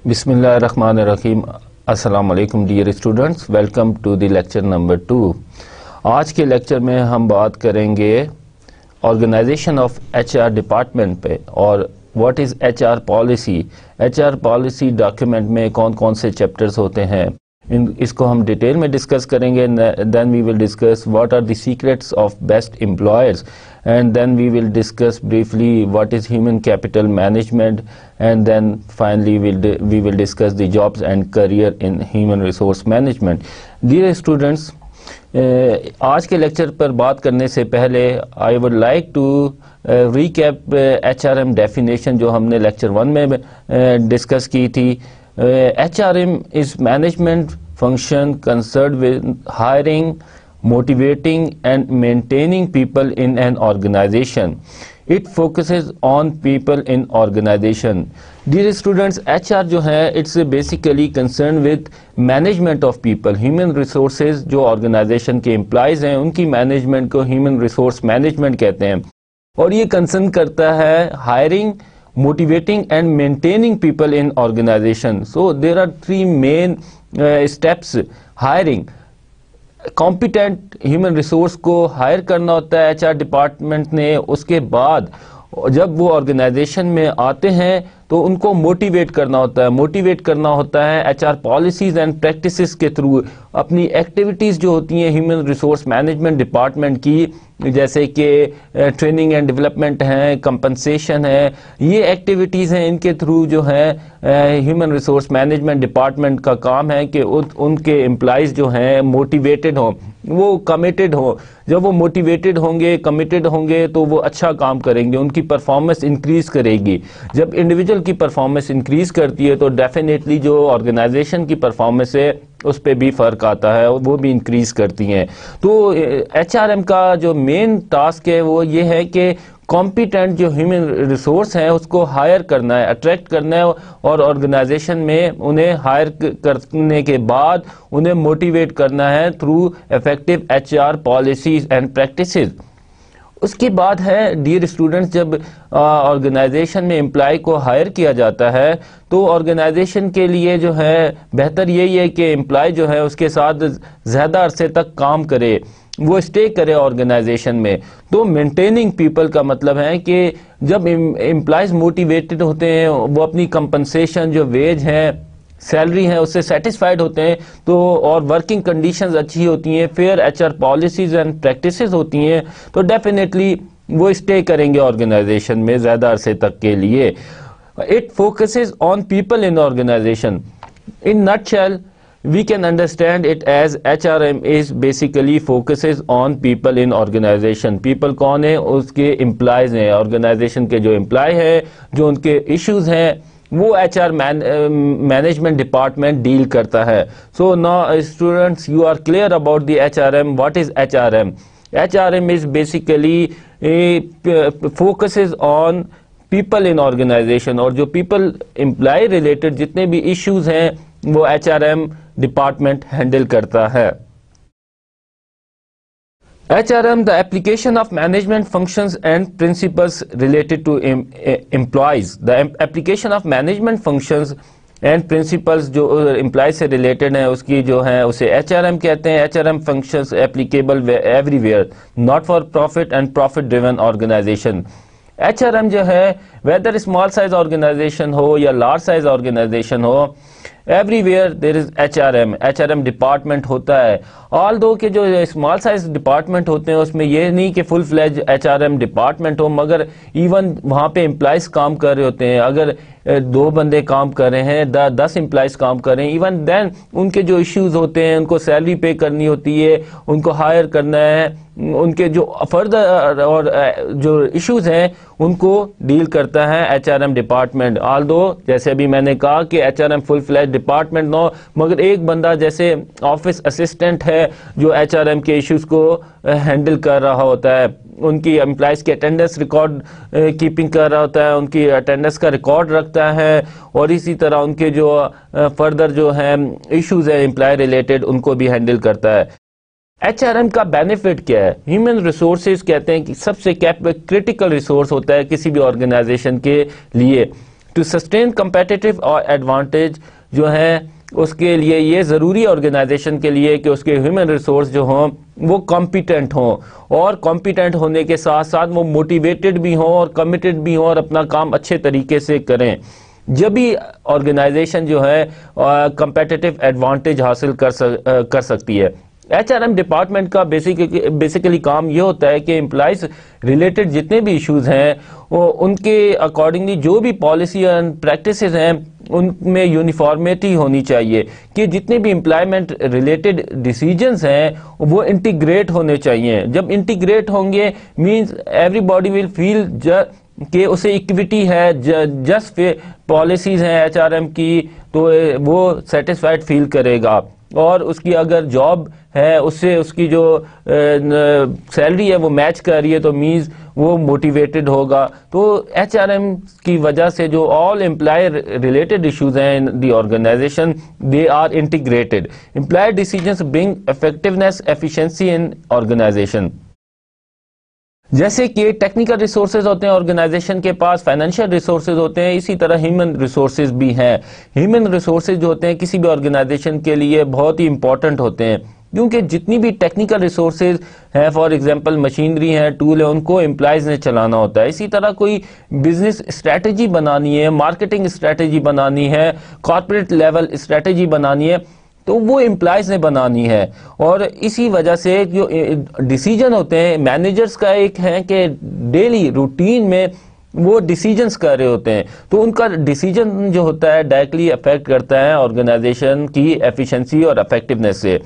بسم اللہ الرحمن الرحیم. السلام علیکم dear students, welcome to the lecture number 2. آج کے لیکچر میں ہم بات کریں گے organisation of H R department پہ, اور what is H R policy. H R policy document میں کون کون سے چیپٹرز ہوتے ہیں, اس کو ہم ڈیٹیل میں ڈسکس کریں گے. Then we will discuss what are the secrets of best employers, and then we will discuss briefly what is human capital management, and then finally we will discuss the jobs and career in human resource management. Dear students, آج کے lecture پر بات کرنے سے پہلے I would like to recap HRM definition جو ہم نے lecture 1 میں ڈسکس کی تھی. HRM is management function concerned with hiring, motivating and maintaining people in an organization. It focuses on people in organization. Dear students, HR جو ہے it's basically concerned with management of people. Human resources جو organization کے employees ہیں ان کی management کو human resource management کہتے ہیں, اور یہ concern کرتا ہے hiring, motivating and maintaining people in organization. So there are 3 main steps. Hiring, competent human resource کو ہائر کرنا ہوتا ہے ایچ آر ڈپارٹمنٹ نے. اس کے بعد جب وہ آرگنائزیشن میں آتے ہیں تو ان کو موٹیویٹ کرنا ہوتا ہے. موٹیویٹ کرنا ہوتا ہے H R policies and practices کے تھرو. اپنی ایکٹیویٹیز جو ہوتی ہیں ہیومن ریسورس مینجمنٹ ڈپارٹمنٹ کی, جیسے کہ ٹریننگ اینڈ ڈیولپمنٹ ہیں, کمپنسیشن ہے, یہ ایکٹیویٹیز ہیں, ان کے تھرو جو ہے ہیومن ریسورس مینجمنٹ ڈپارٹمنٹ کا کام ہے کہ ان کے امپلائیز جو ہیں موٹیویٹڈ ہوں, وہ کمیٹڈ ہوں. جب وہ موٹیویٹڈ ہوں گے, کمیٹڈ ہوں گے تو وہ اچھا کام کریں گے, ان کی پرفارمنس انکریز کرے گی. جب انڈیویجول کی پرفارمنس انکریز کرتی ہے تو ڈیفینیٹلی جو آرگنائزیشن کی پرفارمنس ہے اس پہ بھی فرق آتا ہے, وہ بھی انکریز کرتی ہیں. تو ایچ آر ایم کا جو مین ٹاسک ہے وہ یہ ہے کہ کمپیٹنٹ جو ہیومن ریسورس ہیں اس کو ہائر کرنا ہے, اٹریکٹ کرنا ہے, اور آرگنائزیشن میں انہیں ہائر کرنے کے بعد انہیں موٹیویٹ کرنا ہے through effective H R policies and practices. اس کے بعد ہے ڈیئر اسٹوڈنٹس, جب آرگنائزیشن میں امپلائی کو ہائر کیا جاتا ہے تو آرگنائزیشن کے لیے جو ہے بہتر یہی ہے کہ امپلائی جو ہے اس کے ساتھ زیادہ عرصے تک کام کرے, وہ اسٹے کرے آرگنائزیشن میں. تو مینٹیننگ پیپل کا مطلب ہے کہ جب امپلائیز موٹیویٹڈ ہوتے ہیں, وہ اپنی کمپنسیشن جو ویج ہیں, سیلری ہے, اس سے سیٹسفائیڈ ہوتے ہیں, تو اور ورکنگ کنڈیشنز اچھی ہوتی ہیں, fair H R policies and practices ہوتی ہیں, تو ڈیفینیٹلی وہ اسٹے کریں گے آرگنائزیشن میں زیادہ عرصے تک کے لیے. It focuses on people in organisation. In nutshell we can understand it as HRM is basically focuses on people in organization. people کون ہیں, اس کے امپلائیز ہیں, آرگنائزیشن کے جو امپلائی ہیں, جو ان کے ایشوز ہیں وہ H R management department deal کرتا ہے. سو now students you are clear about the HRM. what is HRM? HRM is basically focuses on people in organization, اور جو people employee related جتنے بھی ایشوز ہیں وہ H R M department handle کرتا ہے. HRM, the application of management functions and principles related to employees. The application of management functions and principles جو employees سے related ہیں اس کی جو ہیں اسے HRM کہتے ہیں. HRM functions applicable everywhere, not for profit and profit driven organization. HRM جو ہے whether small size organization ہو یا large size organization ہو, ایوری دیر is H R M. H R M department ہوتا ہے. آل دو کہ جو اسمال سائز ڈپارٹمنٹ ہوتے ہیں اس میں یہ نہیں کہ فل فلیج ایچ آر ایم ڈپارٹمنٹ ہو, مگر ایون وہاں پہ امپلائیز کام کر رہے ہوتے ہیں. اگر 2 بندے کام کر رہے ہیں, 10 امپلائیز کام کر رہے ہیں, ایون دین ان کے جو ایشوز ہوتے ہیں, ان کو سیلری پے کرنی ہوتی ہے, ان کو ہائر کرنا ہے, ان کے جو فردر اور جو ایشوز ہیں ان کو ڈیل کرتا ہے H R M department. All دو جیسے ابھی میں نے کہا کہ H R M full fledged department no, مگر ایک بندہ جیسے آفس اسسٹنٹ ہے جو ایچ آر ایم کے ایشوز کو ہینڈل کر رہا ہوتا ہے, ان کی امپلائیز کی اٹینڈنس ریکارڈ کیپنگ کر رہا ہوتا ہے, ان کی اٹینڈنس کا ریکارڈ رکھتا ہے, اور اسی طرح ان کے جو فردر جو ہیں ایشوز ہیں امپلائی ریلیٹڈ ان کو بھی ہینڈل کرتا ہے. ایچ آر ایم کا بینیفٹ کیا ہے؟ ہیومن ریسورسز کہتے ہیں کہ سب سے کریٹیکل ریسورس ہوتا ہے کسی بھی آرگنائزیشن کے لیے. ٹو سسٹین کمپیٹیٹو ایڈوانٹیج جو ہے اس کے لیے یہ ضروری آرگنائزیشن کے لیے کہ اس کے ہیومن ریسورس جو ہوں وہ کمپیٹنٹ ہوں، اور کمپیٹنٹ ہونے کے ساتھ ساتھ وہ موٹیویٹڈ بھی ہوں اور کمیٹڈ بھی ہوں اور اپنا کام اچھے طریقے سے کریں. جب بھی آرگنائزیشن جو ہے کمپیٹیٹو ایڈوانٹیج حاصل کر سکتی ہے. ایچ آر ایم ڈپارٹمنٹ کا بیسیکلی کام یہ ہوتا ہے کہ امپلائز ریلیٹڈ جتنے بھی ایشوز ہیں ان کے اکارڈنگلی جو بھی پالیسی اینڈ پریکٹسز ہیں ان میں یونیفارمیٹی ہونی چاہیے کہ جتنے بھی امپلائمنٹ ریلیٹڈ ڈیسیجنز ہیں وہ انٹیگریٹ ہونے چاہیے. جب انٹیگریٹ ہوں گے مینز ایوری باڈی ول فیل کہ اسے ایکویٹی ہے، جسٹ پالیسیز ہیں ایچ آر ایم کی تو وہ سیٹسفائڈ فیل کرے گا، اور اس کی اگر جاب ہے اس سے اس کی جو سیلری ہے وہ میچ کر رہی ہے تو مینز وہ موٹیویٹڈ ہوگا. تو ایچ آر ایم کی وجہ سے جو آل امپلائی ریلیٹڈ ایشوز ہیں in the organization they are integrated. Employee decisions bring effectiveness efficiency in organization. جیسے کہ ٹیکنیکل ریسورسز ہوتے ہیں آرگنائزیشن کے پاس، فائنینشیل ریسورسز ہوتے ہیں، اسی طرح ہیومن ریسورسز بھی ہیں. ہیومن ریسورسز جو ہوتے ہیں کسی بھی آرگنائزیشن کے لیے بہت ہی امپورٹنٹ ہوتے ہیں، کیونکہ جتنی بھی ٹیکنیکل ریسورسز ہیں، فار ایگزامپل مشینری ہیں، ٹول ہیں، ان کو امپلائیز نے چلانا ہوتا ہے. اسی طرح کوئی بزنس اسٹریٹجی بنانی ہے، مارکیٹنگ اسٹریٹجی بنانی ہے، کارپوریٹ لیول اسٹریٹجی بنانی ہے تو وہ امپلائیز نے بنانی ہے. اور اسی وجہ سے جو ڈیسیجن ہوتے ہیں مینیجرز کا ایک ہے کہ ڈیلی روٹین میں وہ ڈیسیجنز کر رہے ہوتے ہیں، تو ان کا ڈیسیجن جو ہوتا ہے ڈائریکٹلی افیکٹ کرتا ہے آرگنائزیشن کی ایفیشنسی اور افیکٹونیس سے.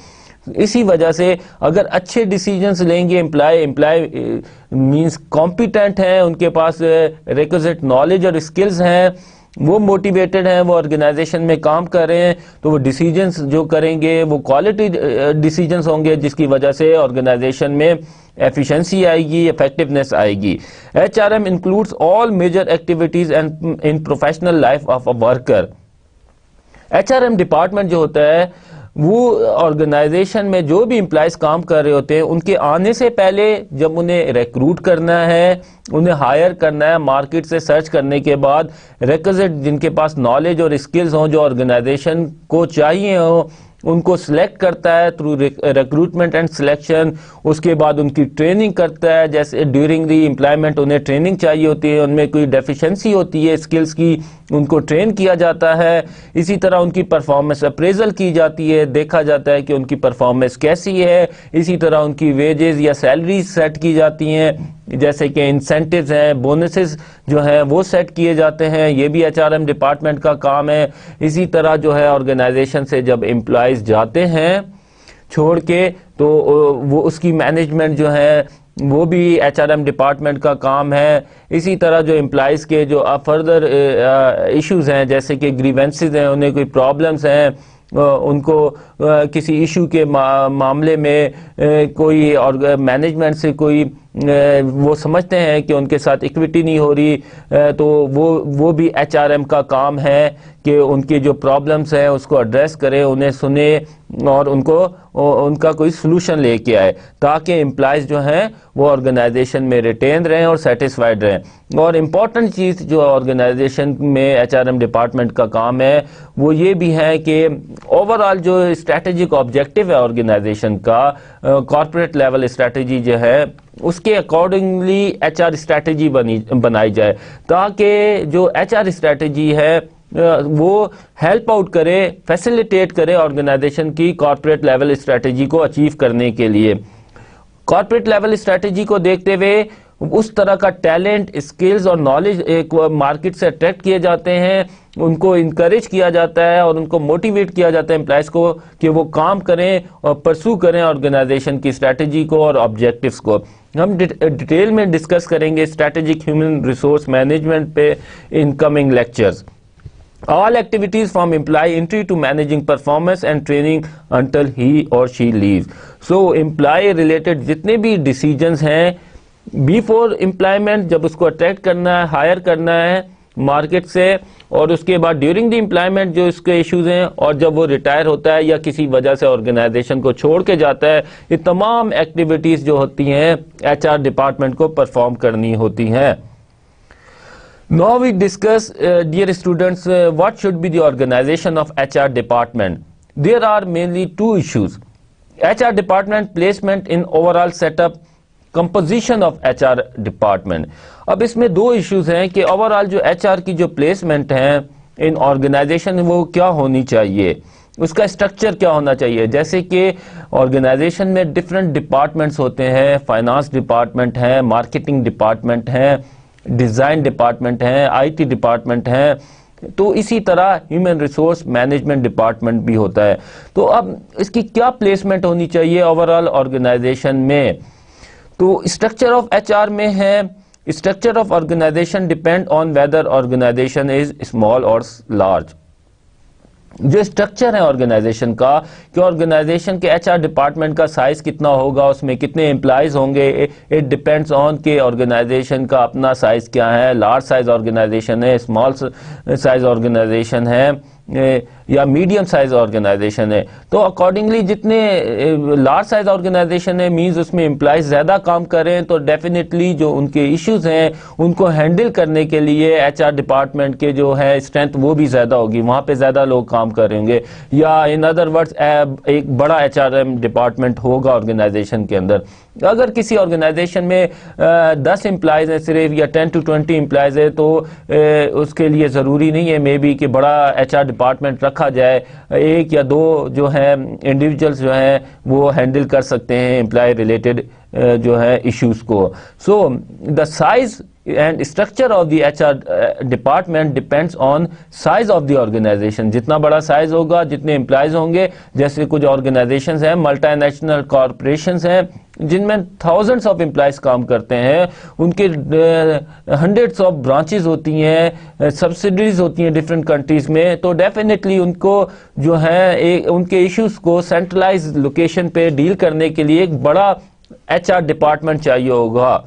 اسی وجہ سے اگر اچھے ڈیسیجنز لیں گے امپلائی مینز کمپیٹنٹ ہیں، ان کے پاس ریکوزٹ نالج اور اسکلز ہیں، وہ موٹیویٹڈ ہیں، وہ آرگنائزیشن میں کام کر رہے ہیں، تو وہ ڈیسیجنز جو کریں گے وہ کوالٹی ڈیسیجنز ہوں گے جس کی وجہ سے آرگنائزیشن میں ایفیشنسی آئے گی، افیکٹونیس آئے گی. H R M includes all major activities in professional life of a worker. H R M department جو ہوتا ہے وہ آرگنائزیشن میں جو بھی امپلائیز کام کر رہے ہوتے ہیں ان کے آنے سے پہلے جب انہیں ریکروٹ کرنا ہے، انہیں ہائر کرنا ہے، مارکیٹ سے سرچ کرنے کے بعد ریکوزٹ جن کے پاس نالج اور اسکلز ہوں جو آرگنائزیشن کو چاہیے ہوں ان کو سلیکٹ کرتا ہے تھرو ریکروٹمنٹ اینڈ سلیکشن. اس کے بعد ان کی ٹریننگ کرتا ہے، جیسے ڈیورنگ دی امپلائمنٹ انہیں ٹریننگ چاہیے ہوتی ہے، ان میں کوئی ڈیفیشنسی ہوتی ہے اسکلز کی ان کو ٹرین کیا جاتا ہے. اسی طرح ان کی پرفارمنس اپریزل کی جاتی ہے، دیکھا جاتا ہے کہ ان کی پرفارمنس کیسی ہے. اسی طرح ان کی ویجز یا سیلریز سیٹ کی جاتی ہیں، جیسے کہ انسینٹیوز ہیں، بونسز جو ہیں وہ سیٹ کیے جاتے ہیں، یہ بھی ایچ آر ایم ڈپارٹمنٹ کا کام ہے. اسی طرح جو ہے آرگنائزیشن سے جب امپلائیز جاتے ہیں چھوڑ کے تو وہ اس کی مینجمنٹ جو ہے وہ بھی ایچ آر ایم ڈپارٹمنٹ کا کام ہے. اسی طرح جو امپلائیز کے جو فردر ایشوز ہیں جیسے کہ گریونسز ہیں، انہیں کوئی پرابلمز ہیں، ان کو کسی ایشو کے معاملے میں کوئی اور مینجمنٹ سے کوئی وہ سمجھتے ہیں کہ ان کے ساتھ ایکویٹی نہیں ہو رہی، تو وہ بھی ایچ آر ایم کا کام ہے کہ ان کی جو پرابلمز ہیں اس کو ایڈریس کرے، انہیں سنے اور ان کا کوئی سلوشن لے کے آئے تاکہ امپلائیز جو ہیں وہ آرگنائزیشن میں ریٹین رہیں اور سیٹسفائیڈ رہیں. اور امپورٹنٹ چیز جو آرگنائزیشن میں ایچ آر ایم ڈپارٹمنٹ کا کام ہے وہ یہ بھی ہے کہ اوور آل جو اسٹریٹجک آبجیکٹو ہے آرگنائزیشن کا، کارپوریٹ لیول اسٹریٹجی جو ہے اس کے اکارڈنگلی ایچ آر اسٹریٹجی بنائی جائے تاکہ جو ایچ آر اسٹریٹجی ہے وہ ہیلپ آؤٹ کرے، فیسیلیٹیٹ کرے آرگنائزیشن کی کارپوریٹ لیول اسٹریٹجی کو اچیو کرنے کے لیے. کارپوریٹ لیول اسٹریٹجی کو دیکھتے ہوئے اس طرح کا ٹیلنٹ، اسکلز اور نالج ایک مارکیٹ سے اٹریکٹ کیے جاتے ہیں، ان کو انکریج کیا جاتا ہے اور ان کو موٹیویٹ کیا جاتا ہے امپلائیز کو کہ وہ کام کریں اور پرسو کریں آرگنائزیشن کی اسٹریٹجی کو اور آبجیکٹیوز کو. ہم ڈیٹیل میں ڈسکس کریں گے اسٹریٹجک ہیومن ریسورس مینجمنٹ پہ in coming lectures. All activities from employee entry to managing performance and training until he or she leaves. So employee related جتنے بھی decisions ہیں before employment، جب اس کو اٹریکٹ کرنا ہے، ہائر کرنا ہے مارکیٹ سے، اور اس کے بعد ڈیورنگ دی امپلائمنٹ جو اس کے ایشوز ہیں، اور جب وہ ریٹائر ہوتا ہے یا کسی وجہ سے آرگنائزیشن کو چھوڑ کے جاتا ہے، یہ تمام ایکٹیویٹیز جو ہوتی ہیں ایچ آر ڈپارٹمنٹ کو پرفارم کرنی ہوتی ہیں. Now we discuss, dear students, what should be the organization of HR department. There are mainly two issues: HR department placement in overall setup, composition of HR department. اب اس میں دو issues ہیں کہ overall جو HR کی جو placement ہیں ان organization وہ کیا ہونی چاہیے، اس کا اسٹرکچر کیا ہونا چاہیے. جیسے کہ آرگنائزیشن میں ڈفرینٹ ڈپارٹمنٹس ہوتے ہیں، فائنانس ڈپارٹمنٹ ہیں، مارکیٹنگ ڈپارٹمنٹ ہیں، ڈیزائن ڈپارٹمنٹ ہیں، IT ڈپارٹمنٹ ہیں، تو اسی طرح ہیومن ریسورس مینجمنٹ ڈپارٹمنٹ بھی ہوتا ہے. تو اب اس کی کیا پلیسمنٹ ہونی چاہیے اوورال آرگنائزیشن میں؟ تو اسٹرکچر آف HR میں ہے، structure of organisation depend on whether organisation is small اور لارج. جو اسٹرکچر ہے آرگنائزیشن کا کہ آرگنائزیشن کے HR ڈپارٹمنٹ کا سائز کتنا ہوگا، اس میں کتنے امپلائیز ہوں گے، اٹ ڈیپینڈس آن کہ آرگنائزیشن کا اپنا سائز کیا ہے، لارج سائز آرگنائزیشن ہے، اسمال سائز آرگنائزیشن ہے یا میڈیم سائز آرگنائزیشن ہے. تو اکارڈنگلی جتنے لارج سائز آرگنائزیشن ہے مینز اس میں امپلائیز زیادہ کام کریں تو ڈیفینیٹلی جو ان کے ایشوز ہیں ان کو ہینڈل کرنے کے لیے HR ڈپارٹمنٹ کے جو ہے اسٹرینتھ وہ بھی زیادہ ہوگی، وہاں پہ زیادہ لوگ کام کریں گے. یا ان ادر ورڈز ایک بڑا HRM ڈپارٹمنٹ ہوگا آرگنائزیشن کے اندر. اگر کسی آرگنائزیشن میں 10 امپلائیز ہیں صرف یا 10 to 20 امپلائیز ہے تو اس کے لیے ضروری نہیں ہے مے بی کہ بڑا HR ڈپارٹمنٹ رکھا جائے، ایک یا دو جو ہے انڈیویجولز جو ہیں وہ ہینڈل کر سکتے ہیں امپلائی ریلیٹڈ جو ہے ایشوز کو. So the size and structure of the HR department depends on size of the organization. جتنا بڑا سائز ہوگا جتنے امپلائیز ہوں گے، جیسے کچھ آرگنائزیشنز ہیں ملٹی نیشنل کارپوریشنز ہیں جن میں تھاؤزنڈس آف امپلائیز کام کرتے ہیں، ان کے ہنڈریڈس آف برانچز ہوتی ہیں، سبسڈریز ہوتی ہیں ڈفرینٹ کنٹریز میں، تو ڈیفینیٹلی ان کو جو ہے ان کے ایشوز کو سینٹرلائز لوکیشن پہ ڈیل کرنے کے لیے ایک بڑا HR ڈپارٹمنٹ چاہیے ہوگا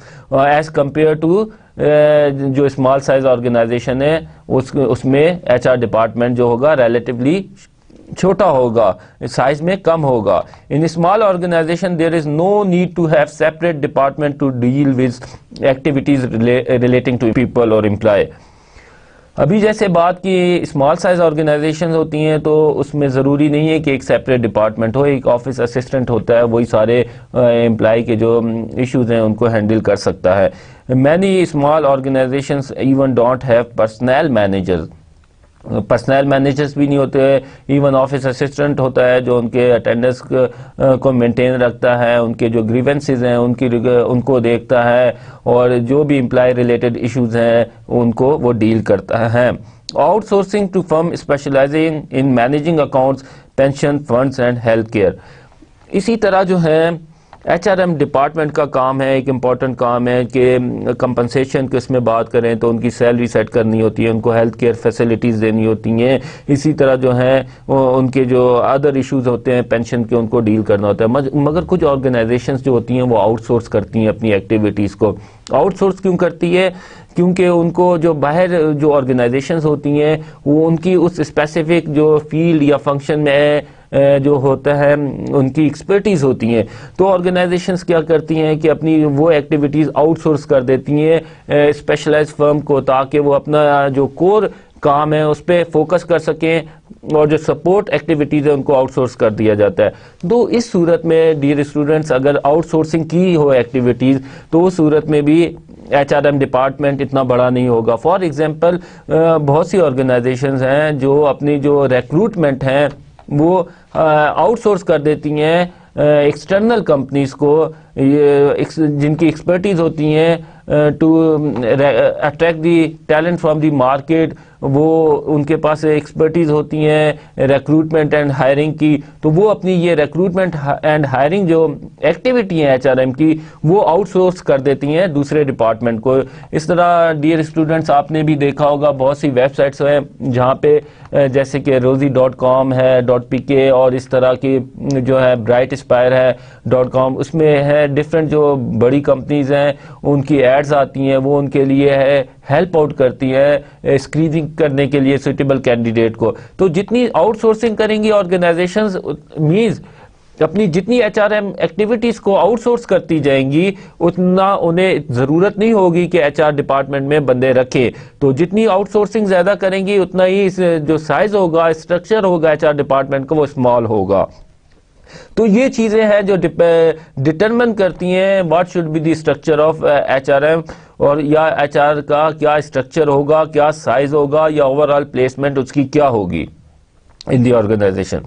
ایز کمپیئر ٹو جو اسمال سائز آرگنائزیشن ہے اس میں HR ڈپارٹمنٹ جو ہوگا ریلیٹیولی چھوٹا ہوگا، سائز میں کم ہوگا. In small organisation there is no need to have separate department to deal with activities relating to people اور امپلائی. ابھی جیسے بات کی اسمال سائز آرگنائزیشن ہوتی ہیں تو اس میں ضروری نہیں ہے کہ ایک سیپریٹ ڈپارٹمنٹ ہو، ایک آفس اسسٹنٹ ہوتا ہے وہی سارے امپلائی کے جو ایشوز ہیں ان کو ہینڈل کر سکتا ہے. Many small organisations even don't have personnel managers, personnel managers بھی نہیں ہوتے، ایون آفس اسسٹنٹ ہوتا ہے جو ان کے اٹینڈنس کو مینٹین رکھتا ہے، ان کے جو گریونسز ہیں ان کو دیکھتا ہے اور جو بھی امپلائی ریلیٹڈ ایشوز ہیں ان کو وہ ڈیل کرتا ہے. Outsourcing to firm specialising in managing accounts, pension funds and health care. اسی طرح جو ہے HRM ڈپارٹمنٹ کا کام ہے، ایک امپورٹنٹ کام ہے کہ کمپنسیشن کی اس میں بات کریں تو ان کی سیلری سیٹ کرنی ہوتی ہے، ان کو ہیلتھ کیئر فیسلٹیز دینی ہوتی ہیں، اسی طرح جو ہیں ان کے جو ادر ایشوز ہوتے ہیں پینشن کے ان کو ڈیل کرنا ہوتا ہے. مگر کچھ آرگنائزیشنز جو ہوتی ہیں وہ آؤٹ سورس کرتی ہیں اپنی ایکٹیویٹیز کو. آؤٹ سورس کیوں کرتی ہے؟ کیونکہ ان کو جو باہر جو آرگنائزیشنز ہوتی ہیں وہ ان کی اس اسپیسیفک جو فیلڈ یا فنکشن میں جو ہوتا ہے ان کی ایکسپرٹیز ہوتی ہیں، تو آرگنائزیشنز کیا کرتی ہیں کہ اپنی وہ ایکٹیویٹیز آؤٹ سورس کر دیتی ہیں اسپیشلائز فرم کو تاکہ وہ اپنا جو کور کام ہے اس پہ فوکس کر سکیں اور جو سپورٹ ایکٹیویٹیز ہے ان کو آؤٹ سورس کر دیا جاتا ہے. تو اس صورت میں ڈیئر اسٹوڈنٹس اگر آؤٹ سورسنگ کی ہو ایکٹیویٹیز تو اس صورت میں بھی HRM ڈپارٹمنٹ اتنا بڑا نہیں ہوگا. فار ایگزامپل بہت سی آرگنائزیشنز ہیں جو اپنی جو ریکروٹمنٹ ہیں وہ آؤٹ سورس کر دیتی ہیں ایکسٹرنل کمپنیز کو جن کی ایکسپرٹیز ہوتی ہیں to attract the talent from the market. وہ ان کے پاس ایکسپرٹیز ہوتی ہیں ریکروٹمنٹ اینڈ ہائرنگ کی، تو وہ اپنی یہ ریکروٹمنٹ اینڈ ہائرنگ جو ایکٹیویٹی ہیں HRM کی وہ آؤٹ سورس کر دیتی ہیں دوسرے ڈپارٹمنٹ کو. اس طرح ڈیئر اسٹوڈنٹس آپ نے بھی دیکھا ہوگا بہت سی ویب سائٹس ہیں جہاں پہ جیسے کہ rosie.com ہے .pk اور اس طرح کی جو ہے برائٹ اسپائر ہے .com، اس میں ہے ڈفرینٹ جو بڑی کمپنیز ہیں ان کی ایڈز آتی ہیں، وہ ان کے لیے ہے ہیلپ آؤٹ کرتی ہے اسکریننگ کرنے کے لیے سوٹیبل کینڈیڈیٹ کو. تو جتنی آؤٹ سورسنگ کریں گی آرگنائزیشنز مینز اپنی جتنی ایچ آر ایم ایکٹیویٹیز کو آؤٹ سورس کرتی جائیں گی اتنا انہیں ضرورت نہیں ہوگی کہ ایچ آر ڈپارٹمنٹ میں بندے رکھیں. تو جتنی آؤٹ سورسنگ زیادہ کریں گی اتنا ہی جو سائز ہوگا, اسٹرکچر ہوگا ایچ آر ڈپارٹمنٹ کا, وہ اسمال ہوگا. تو یہ چیزیں ہیں جو ڈٹرمن کرتی ہیں what should be the structure of H R M, اور یا ایچ آر کا کیا اسٹرکچر ہوگا, کیا سائز ہوگا, یا اوور آل پلیسمنٹ اس کی کیا ہوگی in the organization.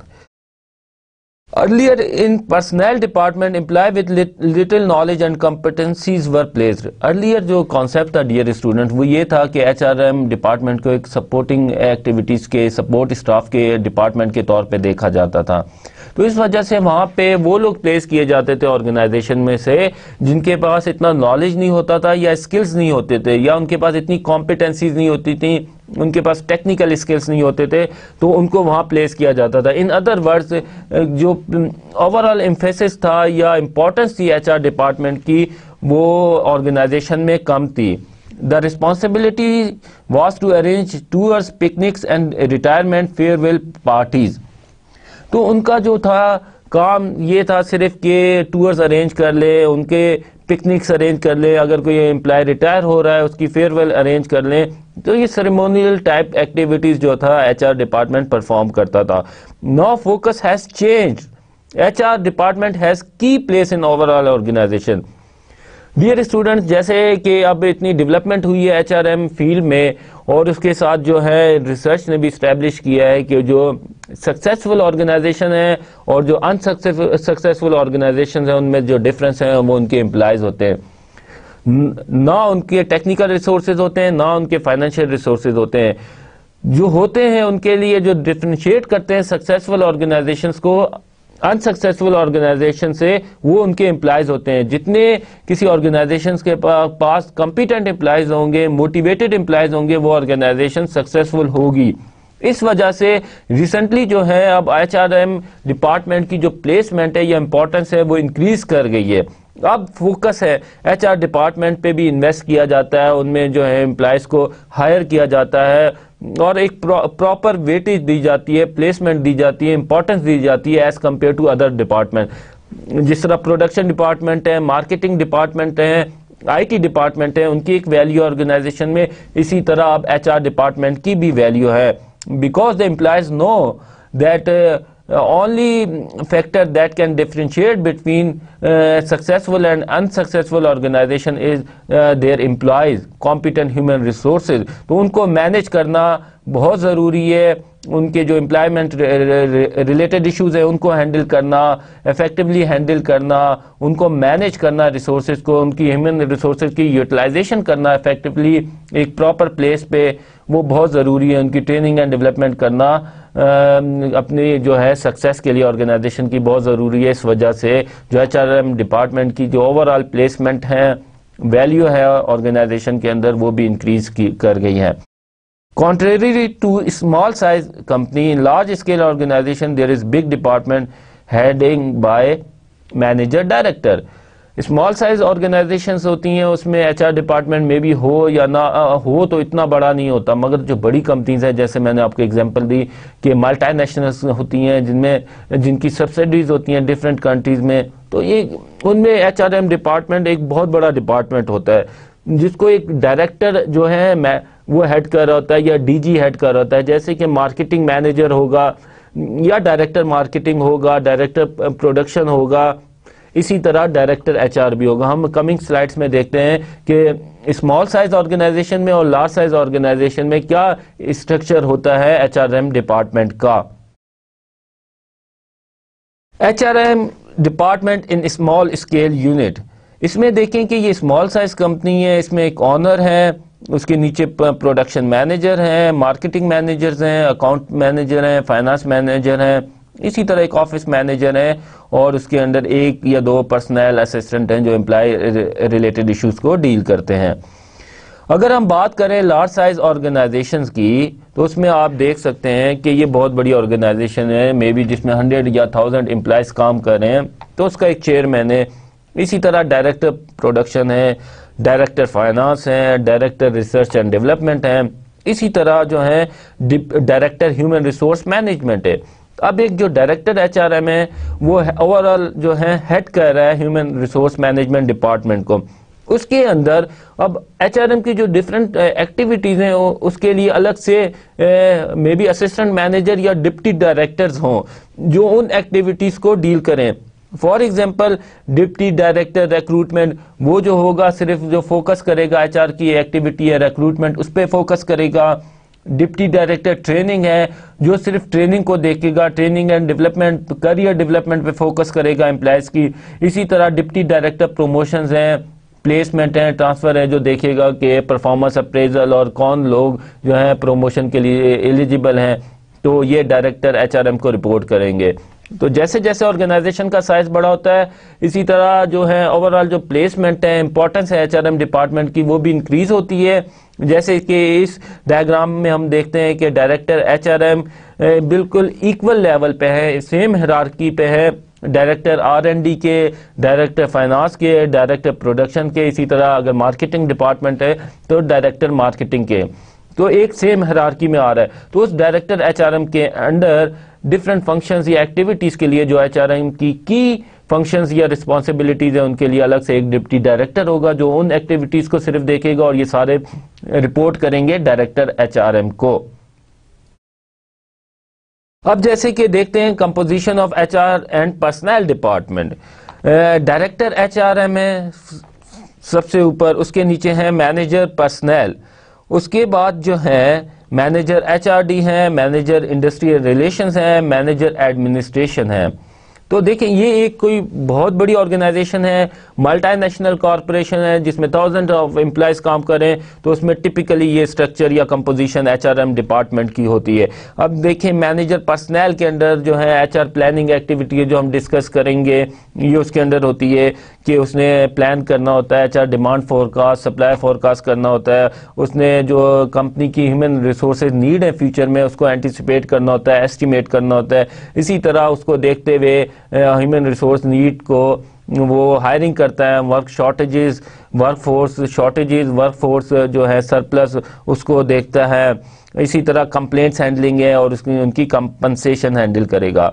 Earlier in personnel department, employee with little knowledge and competencies were placed. Earlier جو concept تھا dear student وہ یہ تھا کہ ایچ آر ایم ڈپارٹمنٹ کو ایک سپورٹنگ ایکٹیویٹیز کے سپورٹ اسٹاف کے ڈپارٹمنٹ کے طور پہ دیکھا جاتا تھا. تو اس وجہ سے وہاں پہ وہ لوگ پلیس کیے جاتے تھے آرگنائزیشن میں سے جن کے پاس اتنا نالج نہیں ہوتا تھا یا اسکلز نہیں ہوتے تھے, یا ان کے پاس اتنی کمپیٹنسیز نہیں ہوتی تھیں, ان کے پاس ٹیکنیکل اسکلز نہیں ہوتے تھے, تو ان کو وہاں پلیس کیا جاتا تھا. ان ادر ورڈز جو اوور آل ایمفیسس تھا یا امپورٹنس تھی ایچ آر ڈپارٹمنٹ کی وہ آرگنائزیشن میں کم تھی. The responsibility was to arrange tours, picnics and retirement farewell parties. تو ان کا جو تھا کام یہ تھا صرف کہ ٹورز ارینج کر لے, ان کے پکنکس ارینج کر لیں, اگر کوئی امپلائی ریٹائر ہو رہا ہے اس کی فیئر ویل ارینج کر لیں. تو یہ سیریمونیل ٹائپ ایکٹیویٹیز جو تھا ایچ آر ڈپارٹمنٹ پرفارم کرتا تھا. Now focus has changed. HR department has key place in overall organization. Dear students, جیسے کہ اب اتنی ڈیولپمنٹ ہوئی ہے ایچ آر ایم فیلڈ میں, اور اس کے ساتھ جو ہے ریسرچ نے بھی اسٹیبلش کیا ہے کہ جو سکسیسفل آرگنائزیشن ہیں اور جو انسکسیسفل آرگنائزیشن ہیں ان میں جو ڈفرینس ہیں وہ ان کے امپلائز ہوتے ہیں. نہ ان کے ٹیکنیکل ریسورسز ہوتے ہیں, نہ ان کے فائنینشیل ریسورسز ہوتے ہیں. جو ہوتے ہیں ان کے لیے جو ڈفرینشیٹ کرتے ہیں سکسیسفل آرگنائزیشنس کو انسکسیسفل آرگنائزیشن سے, وہ ان کے امپلائز ہوتے ہیں. جتنے کسی آرگنائزیشنس کے پاس کمپیٹنٹ امپلائز ہوں گے, موٹیویٹڈ امپلائز ہوں گے, وہ آرگنائزیشن سکسیسفل ہوگی. اس وجہ سے ریسنٹلی جو ہے اب ایچ آر ایم ڈپارٹمنٹ کی جو پلیسمنٹ ہے یا امپورٹنس ہے وہ انکریز کر گئی ہے. اب فوکس ہے ایچ آر ڈپارٹمنٹ پہ بھی انویسٹ کیا جاتا ہے, ان میں جو ہے امپلائز کو ہائر کیا جاتا ہے اور ایک پراپر ویٹیج دی جاتی ہے, پلیسمنٹ دی جاتی ہے, امپورٹنس دی جاتی ہے as compare to other department. جس طرح پروڈکشن ڈپارٹمنٹ ہے, مارکیٹنگ ڈپارٹمنٹ ہے, آئی ٹی ڈپارٹمنٹ ہے, ان کی ایک ویلیو آرگنائزیشن میں, اسی طرح اب ایچ آر ڈپارٹمنٹ کی بھی ویلیو ہے. Because the employees know that only factor that can differentiate between successful and unsuccessful organization is their employees, competent human resources. تو ان کو مینیج کرنا بہت ضروری ہے, ان کے جو امپلائمنٹ ریلیٹڈ ایشوز ہیں ان کو ہینڈل کرنا, افیکٹولی ہینڈل کرنا, ان کو مینیج کرنا ریسورسز کو, ان کی ہیومن ریسورسز کی یوٹیلائزیشن کرنا افیکٹولی ایک پراپر پلیس پہ, وہ بہت ضروری ہے. ان کی ٹریننگ اینڈ ڈیولپمنٹ کرنا اپنی جو ہے سکسیس کے لیے آرگنائزیشن کی بہت ضروری ہے. اس وجہ سے جو ایچ آر ایم ڈپارٹمنٹ کی جو اوور آل پلیسمنٹ ہے, ویلیو ہے آرگنائزیشن کے اندر, وہ بھی انکریز کر گئی ہے. Contrary to small size company, in large scale organization there is big department heading by manager director. Small size organisations ہوتی ہیں اس میں ایچ آر ڈپارٹمنٹ میں بھی ہو یا نہ ہو تو اتنا بڑا نہیں ہوتا, مگر جو بڑی کمپنیز ہیں جیسے میں نے آپ کو ایگزامپل دی کہ ملٹی نیشنلز ہوتی ہیں جن کی سبسڈیز ہوتی ہیں ڈفرینٹ کنٹریز میں, تو یہ ان میں ایچ آر ایم ڈپارٹمنٹ ایک بہت بڑا ڈپارٹمنٹ ہوتا ہے جس کو ایک ڈائریکٹر جو ہے وہ ہیڈ کر رہا ہوتا ہے یا ڈی جی ہیڈ کر رہا ہوتا ہے. جیسے کہ مارکیٹنگ مینیجر ہوگا یا ڈائریکٹر مارکیٹنگ ہوگا, ڈائریکٹر پروڈکشن ہوگا, اسی طرح ڈائریکٹر ایچ آر بھی ہوگا. ہم کمنگ سلائڈز میں دیکھتے ہیں کہ اسمال سائز آرگنائزیشن میں اور لارج سائز آرگنائزیشن میں کیا اسٹرکچر ہوتا ہے ایچ آر ایم ڈپارٹمنٹ کا. H R M department in small scale unit, اس میں دیکھیں کہ یہ اسمال سائز کمپنی ہے, اس میں ایک آنر ہے, اس کے نیچے پروڈکشن مینیجر ہیں, مارکیٹنگ مینیجرز ہیں, اکاؤنٹ مینیجر ہیں, فائنانس مینیجر ہیں, اسی طرح ایک آفس مینیجر ہے, اور اس کے اندر ایک یا دو پرسنل اسسٹنٹ ہیں جو امپلائی ریلیٹڈ ایشوز کو ڈیل کرتے ہیں. اگر ہم بات کریں لارج سائز آرگنائزیشنز کی تو اس میں آپ دیکھ سکتے ہیں کہ یہ بہت بڑی آرگنائزیشن ہے, مے بی جس میں 100 یا 1000 امپلائز کام کر رہے ہیں, تو اس کا ایک چیئرمین ہے. اسی طرح ڈائریکٹر پروڈکشن ہے, ڈائریکٹر فائنانس ہیں, ڈائریکٹر ریسرچ اینڈ ڈیولپمنٹ ہیں, اسی طرح جو ہے ڈائریکٹر ہیومن ریسورس مینجمنٹ ہے. اب ایک جو ڈائریکٹر ایچ آر ایم ہے وہ اوور آل جو ہے ہیڈ کر رہا ہے ہیومن ریسورس مینجمنٹ ڈپارٹمنٹ کو. اس کے اندر اب ایچ آر ایم کی جو ڈفرینٹ ایکٹیویٹیز ہیں اس کے لیے الگ سے مے بی اسسٹنٹ مینیجر یا ڈپٹی ڈائریکٹرز ہوں جو ان ایکٹیویٹیز کو ڈیل کریں. For example deputy director recruitment وہ جو ہوگا صرف جو فوکس کرے گا ایچ آر کی ایکٹیویٹی ہے ریکروٹمنٹ اس پہ فوکس کرے گا. ڈپٹی ڈائریکٹر ٹریننگ ہے جو صرف ٹریننگ کو دیکھے گا, training and development career development پہ فوکس کرے گا امپلائز کی. اسی طرح ڈپٹی ڈائریکٹر پروموشنز ہیں, پلیسمنٹ ہیں, ٹرانسفر ہے جو دیکھے گا کہ پرفارمنس اپریزل اور کون لوگ جو ہیں پروموشن کے لیے ایلیجیبل ہیں, تو یہ ڈائریکٹر ایچ آر ایم کو رپورٹ کریں گے. تو جیسے جیسے آرگنائزیشن کا سائز بڑا ہوتا ہے اسی طرح جو ہے اوور آل جو پلیسمنٹ ہے, امپورٹنس ہے ایچ آر ایم ڈپارٹمنٹ کی وہ بھی انکریز ہوتی ہے. جیسے کہ اس ڈائیگرام میں ہم دیکھتے ہیں کہ ڈائریکٹر ایچ آر ایم بالکل ایکول لیول پہ ہے, سیم ہیرارکی پہ ہے ڈائریکٹر آر این ڈی کے, ڈائریکٹر فائنانس کے, ڈائریکٹر پروڈکشن کے, اسی طرح اگر مارکیٹنگ ڈپارٹمنٹ ہے تو ڈائریکٹر مارکیٹنگ کے, تو ایک سیم ہیرارکی میں آ رہا ہے. تو اس ڈائریکٹر ایچ آر ایم کے انڈر ڈفرینٹ فنکشنز یا ایکٹیویٹیز کے لیے جو ایچ آر ایم کی فنکشنز یا رسپانسبلٹیز ہیں ان کے لیے الگ سے ایک ڈپٹی ڈائریکٹر ہوگا جو ان ایکٹیویٹیز کو صرف دیکھے گا اور یہ سارے رپورٹ کریں گے ڈائریکٹر ایچ آر ایم کو. اب جیسے کہ دیکھتے ہیں composition of H R and personnel department. Director H R M ہے سب سے اوپر, اس کے نیچے ہیں مینیجر پرسنل, اس کے بعد جو ہے مینیجر ایچ آر ڈی ہیں, مینیجر انڈسٹریل ریلیشنز ہیں, مینیجر ایڈمنسٹریشن ہیں. تو دیکھیں یہ ایک کوئی بہت بڑی آرگنائزیشن ہے, ملٹی نیشنل کارپوریشن ہے جس میں تھاؤزنڈ آف امپلائز کام کریں, تو اس میں ٹپیکلی یہ اسٹرکچر یا composition H R M department کی ہوتی ہے. اب دیکھیں مینیجر پرسنل کے انڈر جو ہے ایچ آر پلاننگ ایکٹیویٹی جو ہم ڈسکس کریں گے یہ اس کے انڈر ہوتی ہے کہ اس نے پلان کرنا ہوتا ہے H R demand forecast, supply forecast کرنا ہوتا ہے, اس نے جو کمپنی کی ہیومن ریسورسز نیڈ ہے فیوچر میں اس کو اینٹیسپیٹ کرنا ہوتا ہے, ایسٹیمیٹ کرنا ہوتا ہے. اسی طرح اس کو دیکھتے ہوئے ہیومن ریسورس نیڈ کو وہ ہائرنگ کرتا ہے, work shortages, work force shortages, work force جو ہے سرپلس اس کو دیکھتا ہے. اسی طرح کمپلینٹس ہینڈلنگ ہے اور ان کی کمپنسیشن ہینڈل کرے گا.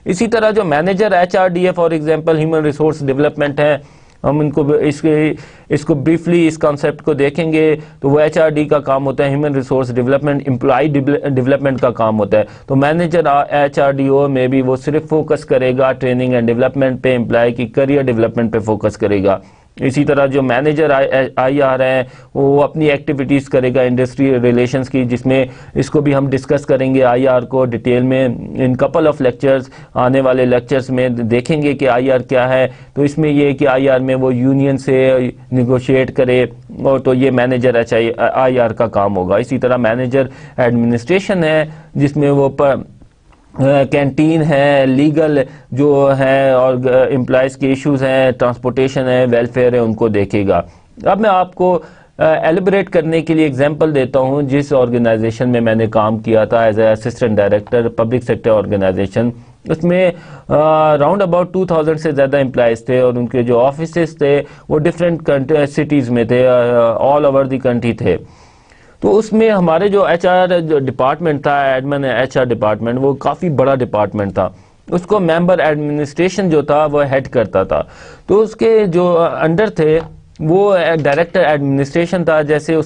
اسی طرح جو مینیجر ایچ آر ڈی ہے for example human resource development ہے, ہم ان کو اس کو بریفلی اس کانسیپٹ کو دیکھیں گے تو وہ ایچ آر ڈی کا کام ہوتا ہے human resource development, employee development کا کام ہوتا ہے. تو manager H R D O میں بھی وہ صرف فوکس کرے گا ٹریننگ اینڈ ڈیولپمنٹ پہ, امپلائی کی کریئر ڈیولپمنٹ پہ فوکس کرے گا. اسی طرح جو مینیجر آئی آر ہیں وہ اپنی ایکٹیویٹیز کرے گا انڈسٹری ریلیشنز کی, جس میں اس کو بھی ہم ڈسکس کریں گے آئی آر کو ڈیٹیل میں ان کپل آف لیکچرز, آنے والے لیکچرز میں دیکھیں گے کہ آئی آر کیا ہے. تو اس میں یہ کہ آئی آر میں وہ یونین سے نیگوشیٹ کرے, اور تو یہ مینیجر آئی آر کا کام ہوگا. اسی طرح مینیجر ایڈمنسٹریشن ہے جس میں وہ کینٹین ہے, لیگل جو ہے اور امپلائز کے ایشوز ہیں, ٹرانسپورٹیشن ہے, ویلفیئر ہے, ان کو دیکھے گا. اب میں آپ کو ایلیبریٹ کرنے کے لیے اگزامپل دیتا ہوں جس آرگنائزیشن میں میں نے کام کیا تھا as a assistant director public sector organization. اس میں راؤنڈ اباؤٹ 2000 سے زیادہ امپلائز تھے اور ان کے جو آفیسز تھے وہ ڈفرینٹ سٹیز میں تھے, آل اوور دی کنٹری تھے. تو اس میں ہمارے جو ایچ آر ڈپارٹمنٹ تھا, ایڈمن ایچ آر ڈپارٹمنٹ, وہ کافی بڑا ڈپارٹمنٹ تھا. اس کو ممبر ایڈمنسٹریشن جو تھا وہ ہیڈ کرتا تھا. تو اس کے جو انڈر تھے وہ ڈائریکٹر ایڈمنسٹریشن تھا. جیسے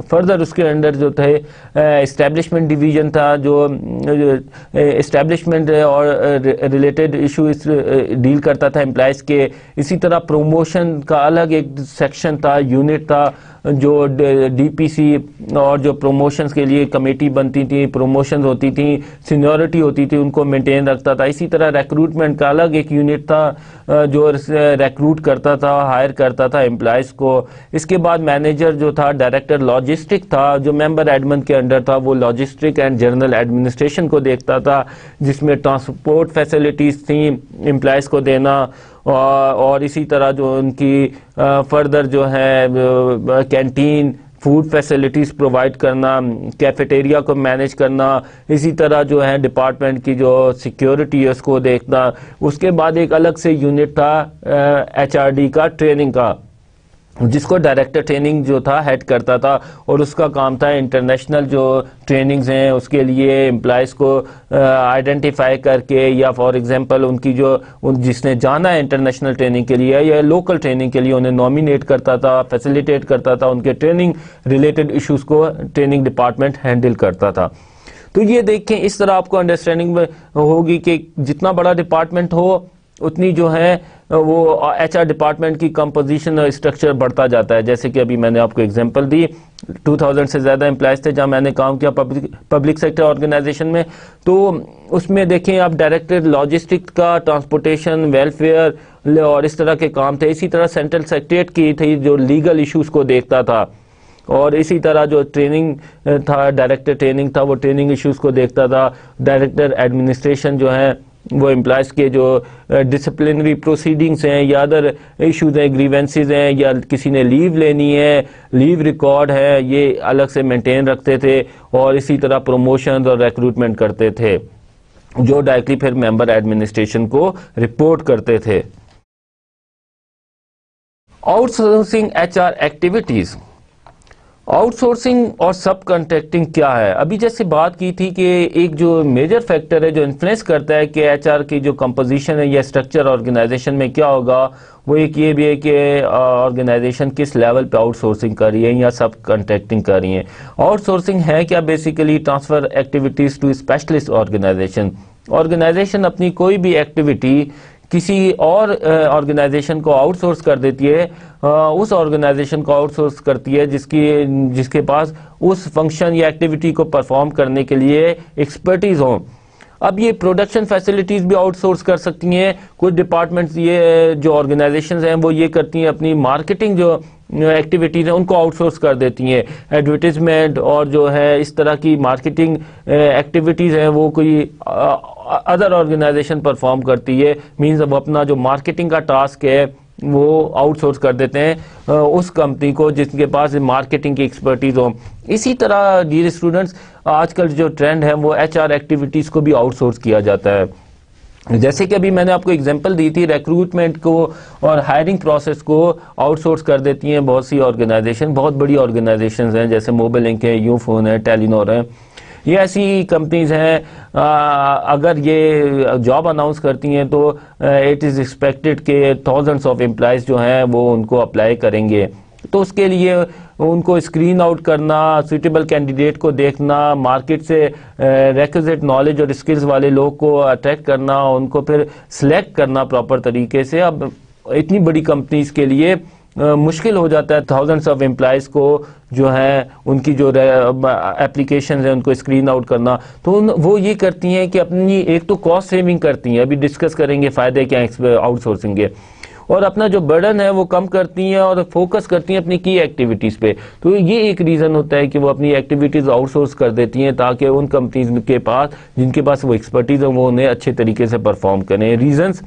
فردر اس کے انڈر جو تھے اسٹیبلشمنٹ ڈویژن تھا جو اسٹیبلشمنٹ اور ریلیٹڈ ایشوز ڈیل کرتا تھا امپلائز کے. اسی طرح پروموشن کا الگ ایک سیکشن تھا, یونٹ تھا جو ڈی پی سی اور جو پروموشنز کے لیے کمیٹی بنتی تھی, پروموشنز ہوتی تھیں, سینیورٹی ہوتی تھی, ان کو مینٹین رکھتا تھا. اسی طرح ریکروٹمنٹ کا الگ ایک یونٹ تھا جو ریکروٹ کرتا تھا, ہائر کرتا تھا امپلائز کو. اس کے بعد مینیجر جو تھا ڈائریکٹر لاجسٹک تھا جو ممبر ایڈمن کے انڈر تھا, وہ لاجسٹک اینڈ جنرل ایڈمنسٹریشن کو دیکھتا تھا جس میں ٹرانسپورٹ فیسلٹیز تھیں امپلائز کو دینا, اور اسی طرح جو ان کی فردر جو ہے کینٹین فوڈ فیسلٹیز پرووائڈ کرنا, کیفیٹیریا کو مینیج کرنا. اسی طرح جو ہے ڈپارٹمنٹ کی جو سیکیورٹی ہے اس کو دیکھنا. اس کے بعد ایک الگ سے یونٹ تھا ایچ آر ڈی کا ٹریننگ کا. جس کو ڈائریکٹر ٹریننگ جو تھا ہیڈ کرتا تھا، اور اس کا کام تھا انٹرنیشنل جو ٹریننگز ہیں اس کے لیے امپلائز کو آئیڈینٹیفائی کر کے، یا فار ایگزامپل ان کی جو جس نے جانا ہے انٹرنیشنل ٹریننگ کے لیے یا لوکل ٹریننگ کے لیے، انہیں نومینیٹ کرتا تھا، فیسیلیٹیٹ کرتا تھا، ان کے ٹریننگ ریلیٹڈ ایشوز کو ٹریننگ ڈپارٹمنٹ ہینڈل کرتا تھا. تو یہ دیکھیں اس طرح آپ کو انڈرسٹینڈنگ ہوگی کہ جتنا بڑا ڈپارٹمنٹ ہو اتنی جو ہے وہ ایچ آر ڈپارٹمنٹ کی کمپوزیشن اور اسٹرکچر بڑھتا جاتا ہے. جیسے کہ ابھی میں نے آپ کو ایگزامپل دی، 2000 سے زیادہ امپلائز تھے جہاں میں نے کام کیا پبلک سیکٹر آرگنائزیشن میں. تو اس میں دیکھیں آپ ڈائریکٹر لاجسٹک کا، ٹرانسپورٹیشن، ویلفیئر اور اس طرح کے کام تھے. اسی طرح سینٹرل سیکریٹریٹ کی تھی جو لیگل ایشوز کو دیکھتا تھا، اور اسی طرح جو ٹریننگ تھا، ڈائریکٹر ٹریننگ تھا، وہ ٹریننگ ایشوز کو دیکھتا تھا. ڈائریکٹر ایڈمنسٹریشن جو ہے وہ امپلائز کے جو ڈسپلنری پروسیڈنگز ہیں یا ادر ایشوز ہیں، گریونسز ہیں، یا کسی نے لیو لینی ہے، لیو ریکارڈ ہے، یہ الگ سے مینٹین رکھتے تھے. اور اسی طرح پروموشنز اور ریکروٹمنٹ کرتے تھے جو ڈائریکٹلی پھر ممبر ایڈمنسٹریشن کو رپورٹ کرتے تھے. Outsourcing H R activities. Outsourcing اور سب کنٹریکٹنگ کیا ہے؟ ابھی جیسے بات کی تھی کہ ایک جو میجر فیکٹر ہے جو انفلوئنس کرتا ہے کہ ایچ آر کی جو کمپوزیشن ہے یا اسٹرکچر آرگنائزیشن میں کیا ہوگا، وہ ایک یہ بھی ہے کہ آرگنائزیشن کس لیول پہ آؤٹ سورسنگ کر رہی ہے یا سب کنٹریکٹنگ کر رہی ہے. آؤٹ سورسنگ ہے کیا؟ Basically transfer activities to specialist organisation. Organisation اپنی کوئی بھی ایکٹیویٹی کسی اور آرگنائزیشن کو آؤٹ سورس کر دیتی ہے، اس آرگنائزیشن کو آؤٹ سورس کرتی ہے جس کے پاس اس فنکشن یا ایکٹیویٹی کو پرفارم کرنے کے لیے ایکسپرٹیز ہوں. اب یہ پروڈکشن فیسلٹیز بھی آؤٹ سورس کر سکتی ہیں. کچھ ڈپارٹمنٹس یہ جو آرگنائزیشنز ہیں وہ یہ کرتی ہیں، اپنی مارکیٹنگ جو ایکٹیویٹیز ہیں ان کو آؤٹ سورس کر دیتی ہیں. ایڈورٹیزمنٹ اور جو ہے اس طرح کی مارکیٹنگ ایکٹیویٹیز ہیں وہ کوئی ادر آرگنائزیشن پرفارم کرتی ہے. مینز اب اپنا جو مارکیٹنگ کا ٹاسک ہے وہ آؤٹ سورس کر دیتے ہیں اس کمپنی کو جس کے پاس مارکیٹنگ کی ایکسپرٹیز ہو. اسی طرح ڈیئر اسٹوڈنٹس، آج کل جو ٹرینڈ ہے وہ ایچ آر ایکٹیویٹیز کو بھی آؤٹ سورس کیا جاتا ہے. جیسے کہ ابھی میں نے آپ کو ایگزامپل دی تھی، ریکروٹمنٹ کو اور ہائرنگ پروسیس کو آؤٹ سورس کر دیتی ہیں بہت سی آرگنائزیشن. بہت بڑی آرگنائزیشنز ہیں جیسے موبل انک ہے، یو فون ہے، ٹیلی نور ہے. یہ ایسی کمپنیز ہیں اگر یہ جاب اناؤنس کرتی ہیں تو اٹ از ایکسپیکٹڈ کہ تھاؤزنڈس آف امپلائز جو ہیں وہ ان کو اپلائی کریں گے. تو اس کے لیے ان کو اسکرین آؤٹ کرنا، سوٹیبل کینڈیڈیٹ کو دیکھنا، مارکیٹ سے ریکوزٹ نالج اور اسکلز والے لوگ کو اٹریکٹ کرنا، ان کو پھر سلیکٹ کرنا پراپر طریقے سے. اب اتنی بڑی کمپنیز کے لیے مشکل ہو جاتا ہے تھاؤزنڈس آف امپلائز کو جو ہے ان کی جو اپلیکیشنز ہیں ان کو اسکرین آؤٹ کرنا. تو وہ یہ کرتی ہیں کہ اپنی ایک تو کاسٹ سیونگ کرتی ہیں، ابھی ڈسکس کریں گے فائدے کیا ہیں آؤٹ سورسنگ کے، اور اپنا جو برڈن ہے وہ کم کرتی ہیں اور فوکس کرتی ہیں اپنی کی ایکٹیویٹیز پہ. تو یہ ایک ریزن ہوتا ہے کہ وہ اپنی ایکٹیویٹیز آؤٹ سورس کر دیتی ہیں تاکہ ان کمپنیز کے پاس جن کے پاس وہ ایکسپرٹیز ہیں وہ انہیں اچھے طریقے سے پرفارم کریں. Reasons: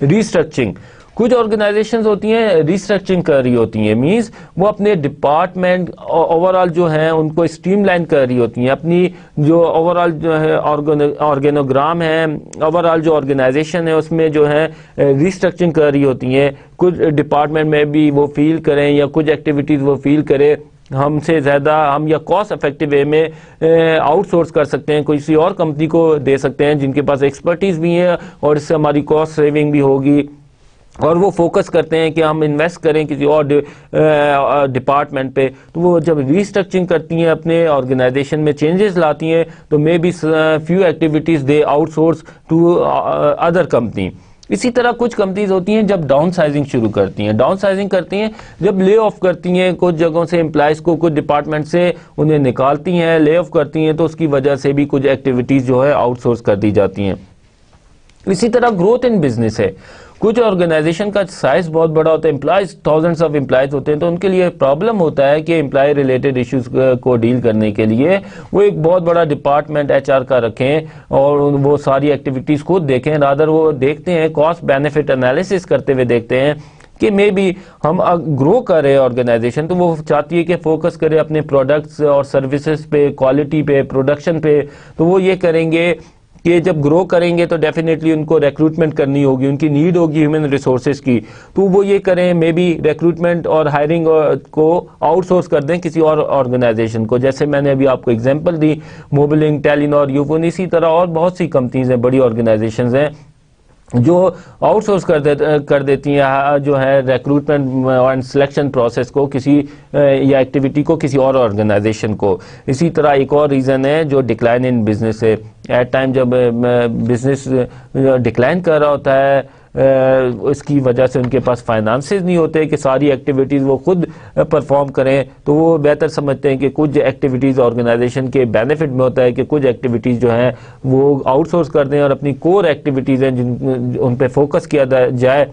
restructuring. کچھ آرگنائزیشنز ہوتی ہیں ریسٹرکچرنگ کر رہی ہوتی ہیں، مینز وہ اپنے ڈپارٹمنٹ اوور آل جو ہیں ان کو اسٹریم لائن کر رہی ہوتی ہیں. اپنی جو اوور آل جو ہے آرگینوگرام ہے، اوور آل جو آرگنائزیشن ہے اس میں جو ہے ریسٹرکچرنگ کر رہی ہوتی ہیں. کچھ ڈپارٹمنٹ میں بھی وہ فیل کریں یا کچھ ایکٹیویٹیز وہ فیل کرے ہم سے زیادہ ہم یا کاسٹ افیکٹو وے میں آؤٹ سورس کر سکتے ہیں، کسی اور کمپنی کو دے سکتے ہیں جن کے پاس ایکسپرٹیز بھی ہے اور اس سے ہماری کاسٹ سیونگ بھی ہوگی. اور وہ فوکس کرتے ہیں کہ ہم انویسٹ کریں کسی اور ڈپارٹمنٹ پہ. تو وہ جب ریسٹرکچرنگ کرتی ہیں اپنے آرگنائزیشن میں چینجز لاتی ہیں تو maybe few activities they outsource to other company. اسی طرح کچھ کمپنیز ہوتی ہیں جب ڈاؤن سائزنگ شروع کرتی ہیں. ڈاؤن سائزنگ کرتی ہیں جب لے آف کرتی ہیں کچھ جگہوں سے امپلائز کو، کچھ ڈپارٹمنٹ سے انہیں نکالتی ہیں، لے آف کرتی ہیں، تو اس کی وجہ سے بھی کچھ ایکٹیویٹیز جو ہے آؤٹ سورس کر دی جاتی ہیں. اسی طرح گروتھ ان بزنس ہے. کچھ آرگنائزیشن کا سائز بہت بڑا ہوتا ہے، امپلائز تھاؤزنڈس آف امپلائز ہوتے ہیں، تو ان کے لیے پرابلم ہوتا ہے کہ امپلائی ریلیٹڈ ایشوز کو ڈیل کرنے کے لیے وہ ایک بہت بڑا ڈپارٹمنٹ ایچ آر کا رکھیں اور وہ ساری ایکٹیویٹیز کو دیکھیں. رادر وہ دیکھتے ہیں کاسٹ بینیفٹ انالیسس کرتے ہوئے دیکھتے ہیں کہ مے بی ہم گرو کر رہے آرگنائزیشن تو وہ چاہتی ہے کہ فوکس کرے اپنے پروڈکٹس اور سروسز پہ، کوالٹی پہ، پروڈکشن پہ. تو وہ یہ کریں گے کہ جب گرو کریں گے تو ڈیفینیٹلی ان کو ریکروٹمنٹ کرنی ہوگی, ان کی نیڈ ہوگی ہیومن ریسورسز کی, تو وہ یہ کریں مے بی ریکروٹمنٹ اور ہائرنگ کو آؤٹ سورس کر دیں کسی اور آرگنائزیشن کو, جیسے میں نے ابھی آپ کو ایگزامپل دی موبلنگ, ٹیلینور, یوفون, اسی طرح اور بہت سی کمپنیز ہیں, بڑی آرگنائزیشنز ہیں جو آؤٹ سورس کر دیتی ہیں جو ہے ریکروٹمنٹ اینڈ سلیکشن پروسیس کو کسی یا ایکٹیویٹی کو کسی اور آرگنائزیشن کو. اسی طرح ایک اور ریزن ہے جو ڈکلائن ان بزنس ہے, ایٹ ٹائم جب بزنس ڈکلائن کر رہا ہوتا ہے اس کی وجہ سے ان کے پاس فائنانسز نہیں ہوتے کہ ساری ایکٹیویٹیز وہ خود پرفارم کریں, تو وہ بہتر سمجھتے ہیں کہ کچھ ایکٹیویٹیز آرگنائزیشن کے بینیفٹ میں ہوتا ہے کہ کچھ ایکٹیویٹیز جو ہیں وہ آؤٹ سورس کر دیں اور اپنی کور ایکٹیویٹیز ہیں ان پہ فوکس کیا جائے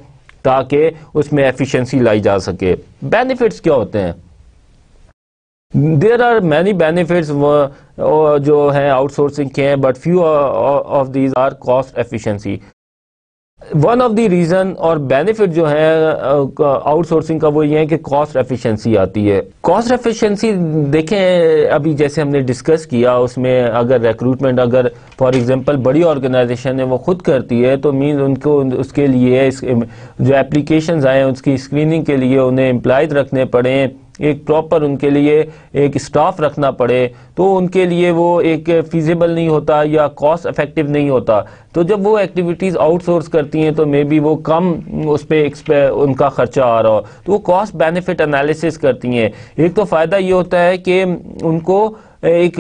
تاکہ اس میں ایفیشنسی لائی جا سکے. بینیفٹس کیا ہوتے ہیں؟ There are many benefits جو ہیں آؤٹ سورسنگ کے ہیں, but few of these are cost efficiency. One of the reason اور بینیفٹ جو ہے آؤٹ سورسنگ کا وہ یہ ہے کہ کاسٹ ایفیشنسی آتی ہے. کاسٹ ایفیشنسی دیکھیں ابھی جیسے ہم نے ڈسکس کیا, اس میں اگر ریکروٹمنٹ اگر فار ایگزامپل بڑی آرگنائزیشن ہے وہ خود کرتی ہے تو مینز ان کو اس کے لیے جو اپلیکیشنز آئے ہیں اس کی اسکریننگ کے لیے انہیں امپلائز رکھنے پڑیں, ایک پراپر ان کے لیے ایک اسٹاف رکھنا پڑے, تو ان کے لیے وہ ایک فیزیبل نہیں ہوتا یا کاسٹ افیکٹو نہیں ہوتا. تو جب وہ ایکٹیویٹیز آؤٹ سورس کرتی ہیں تو مے بی وہ کم اس پہ ان کا خرچہ آ رہا ہو, تو وہ کاسٹ بینیفٹ انالیسس کرتی ہیں. ایک تو فائدہ یہ ہوتا ہے کہ ان کو ایک